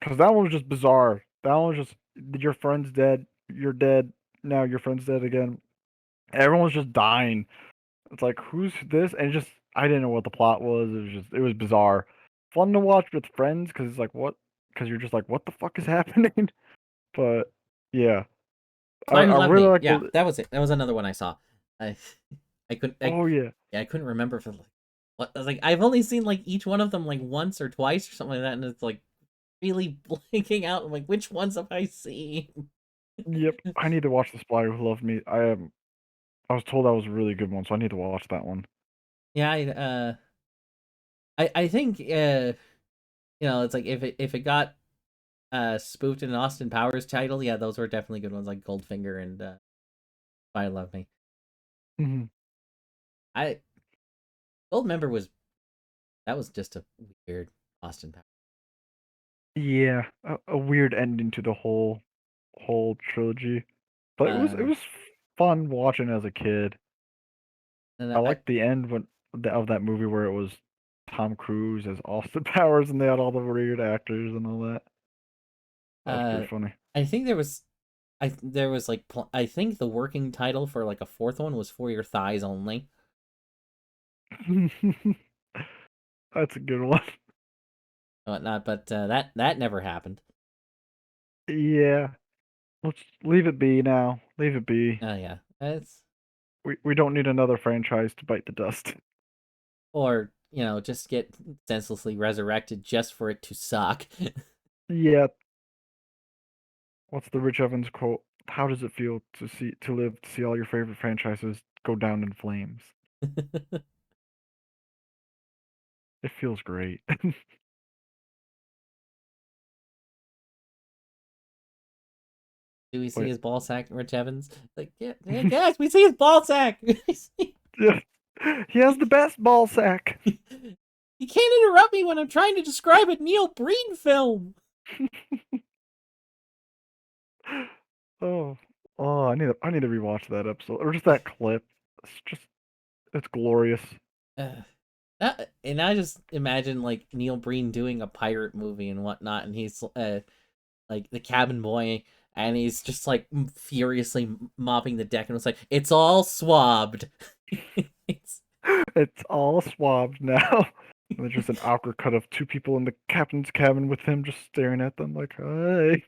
because that one was just bizarre. That one was just your friend's dead, you're dead, now your friend's dead again. Everyone's just dying. It's like who's this? And just I didn't know what the plot was. It was bizarre. Fun to watch with friends because it's like what? Because you're just like what the fuck is happening? But yeah, Spy Who I Loved really Me. like Yeah, the. that was it. That was another one I saw. I I couldn't. Oh yeah, Yeah, I couldn't remember for like what. I was like, I've only seen like each one of them like once or twice or something like that, and it's like really blanking out. I'm like, which ones have I seen? yep. I need to watch The Spy Who Loved Me. I was told that was a really good one, so I need to watch that one. Yeah, I think it's like if it got spoofed in an Austin Powers title, yeah, those were definitely good ones like Goldfinger and I Love Me. Hmm. I Goldmember was that was just a weird Austin Powers. Yeah, a weird ending to the whole trilogy, but it Uh, was fun watching as a kid. and I liked the end of that movie where it was Tom Cruise as Austin Powers and they had all the weird actors and all that. That was uh, pretty funny. I think there was like I think the working title for like a fourth one was For Your Thighs Only That's a good one. and whatnot, but that never happened. Yeah, let's leave it be now. Leave it be. Oh yeah, it's We don't need another franchise to bite the dust. or just get senselessly resurrected just for it to suck. Yeah, what's the Rich Evans quote? How does it feel to live to see all your favorite franchises go down in flames? It feels great. Do we see But his ball sack, Rich Evans? Like, yeah, yes, we see his ball sack. yeah, he has the best ball sack. You can't interrupt me when I'm trying to describe a Neil Breen film. Oh, oh, I need to rewatch that episode or just that clip. It's glorious. And I just imagine like Neil Breen doing a pirate movie and whatnot, and he's like the cabin boy, and he's just like furiously mopping the deck, and it's like it's all swabbed. it's It's all swabbed now. And there's just an awkward cut of two people in the captain's cabin with him just staring at them like, hey.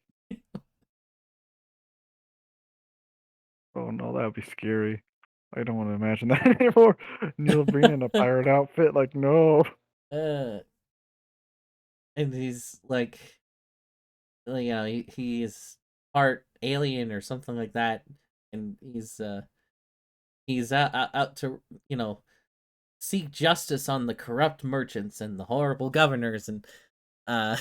Oh no, that would be scary. I don't want to imagine that anymore. Neil Breen in a pirate outfit, like no. uh, and he's like, he's part alien or something like that, and he's out to seek justice on the corrupt merchants and the horrible governors, and uh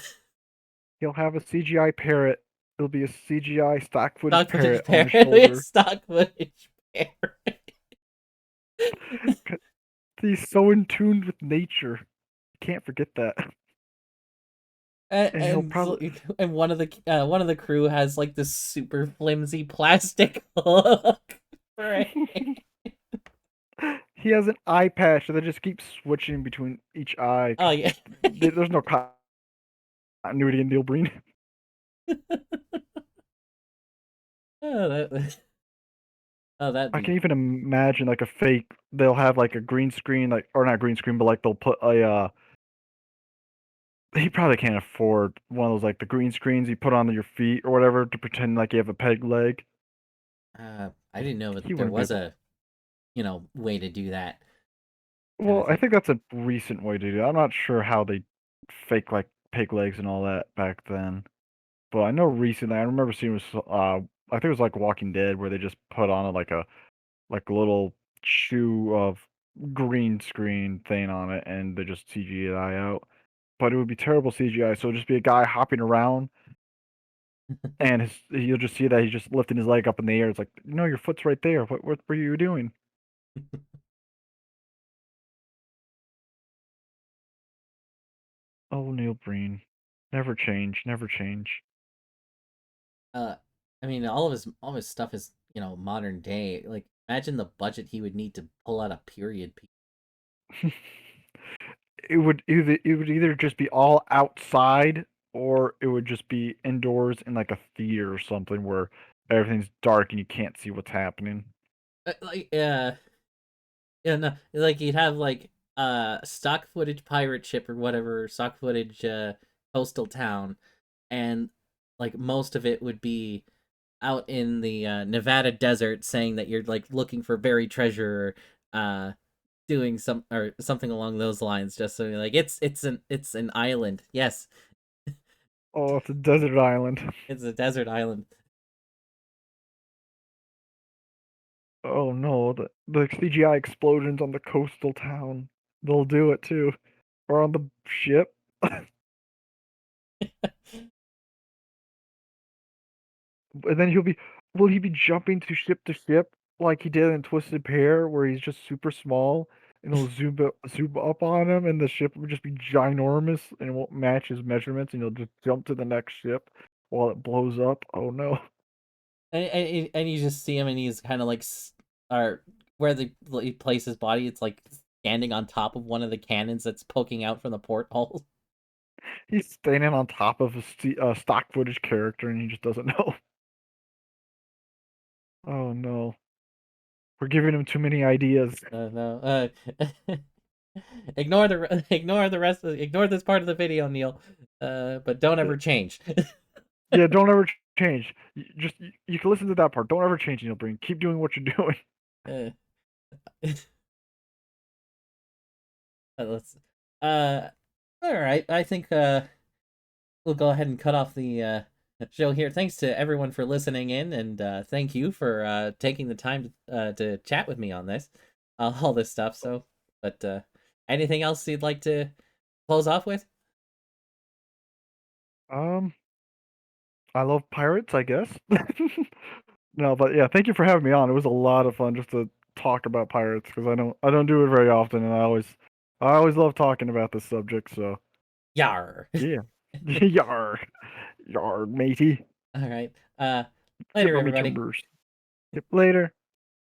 He'll have a CGI parrot. It'll be a CGI stock footage stock footage parrot on his parrot. shoulder. Stock footage parrot. He's so in tune with nature. You can't forget that. and And he'll and, probably and one of the crew has like this super flimsy plastic hook for he has an eye patch that just keeps switching between each eye oh because yeah. there's no continuity in Neil Breen. oh, that'd I be can even imagine like a fake. They'll have like a green screen, like or not green screen, but like they'll put a. He probably can't afford one of those like the green screens you put on your feet or whatever to pretend like you have a peg leg. I didn't know that He there wouldn't be was able. a way to do that kind Well, of I thing. think that's a recent way to do it. I'm not sure how they fake like pig legs and all that back then. But I know recently, I remember seeing was I think it was like Walking Dead where they just put on like a little shoe of green screen thing on it and they just CGI out. But it would be terrible CGI, so it'd just be a guy hopping around and you'll just see that he's just lifting his leg up in the air. It's like, no, your foot's right there. What were you doing? Oh, Neil Breen. Never change, never change. uh I mean, all of his stuff is modern day. Like, imagine the budget he would need to pull out a period piece. It would either just be all outside or it would just be indoors in like a theater or something where everything's dark and you can't see what's happening. Like, yeah, no, like you'd have like stock footage pirate ship or whatever, stock footage coastal town, and like most of it would be out in the Nevada desert, saying that you're like looking for buried treasure, or doing something along those lines. Just so you're like, it's an island. Yes, Oh, it's a desert island. it's a desert island. Oh no, the CGI explosions on the coastal town. They'll do it too. Or on the ship. And then will he be jumping to ship like he did in Twisted Pair, where he's just super small and he'll zoom up on him, and the ship will just be ginormous and it won't match his measurements, and he'll just jump to the next ship while it blows up. Oh no, And you just see him, and he's kind of like, or where he place his body, it's like standing on top of one of the cannons that's poking out from the porthole. he's standing on top of a stock footage character, and he just doesn't know. Oh no, we're giving him too many ideas. No, ignore this part of the video, Neil. But don't ever change. Yeah, don't ever change. You can listen to that part. Don't ever change, Neil Breen. Keep doing what you're doing. uh, let's. Uh, all right. I think we'll go ahead and cut off the show here. Thanks to everyone for listening in, and thank you for taking the time to chat with me on this, all this stuff. So, but anything else you'd like to close off with? Um, I love pirates, I guess. No, but yeah, thank you for having me on. It was a lot of fun just to talk about pirates because I don't do it very often, and I always love talking about this subject. So Yar. yeah, yar, yar, matey. All right. Ship Later, on me everybody. timbers. Yep, later.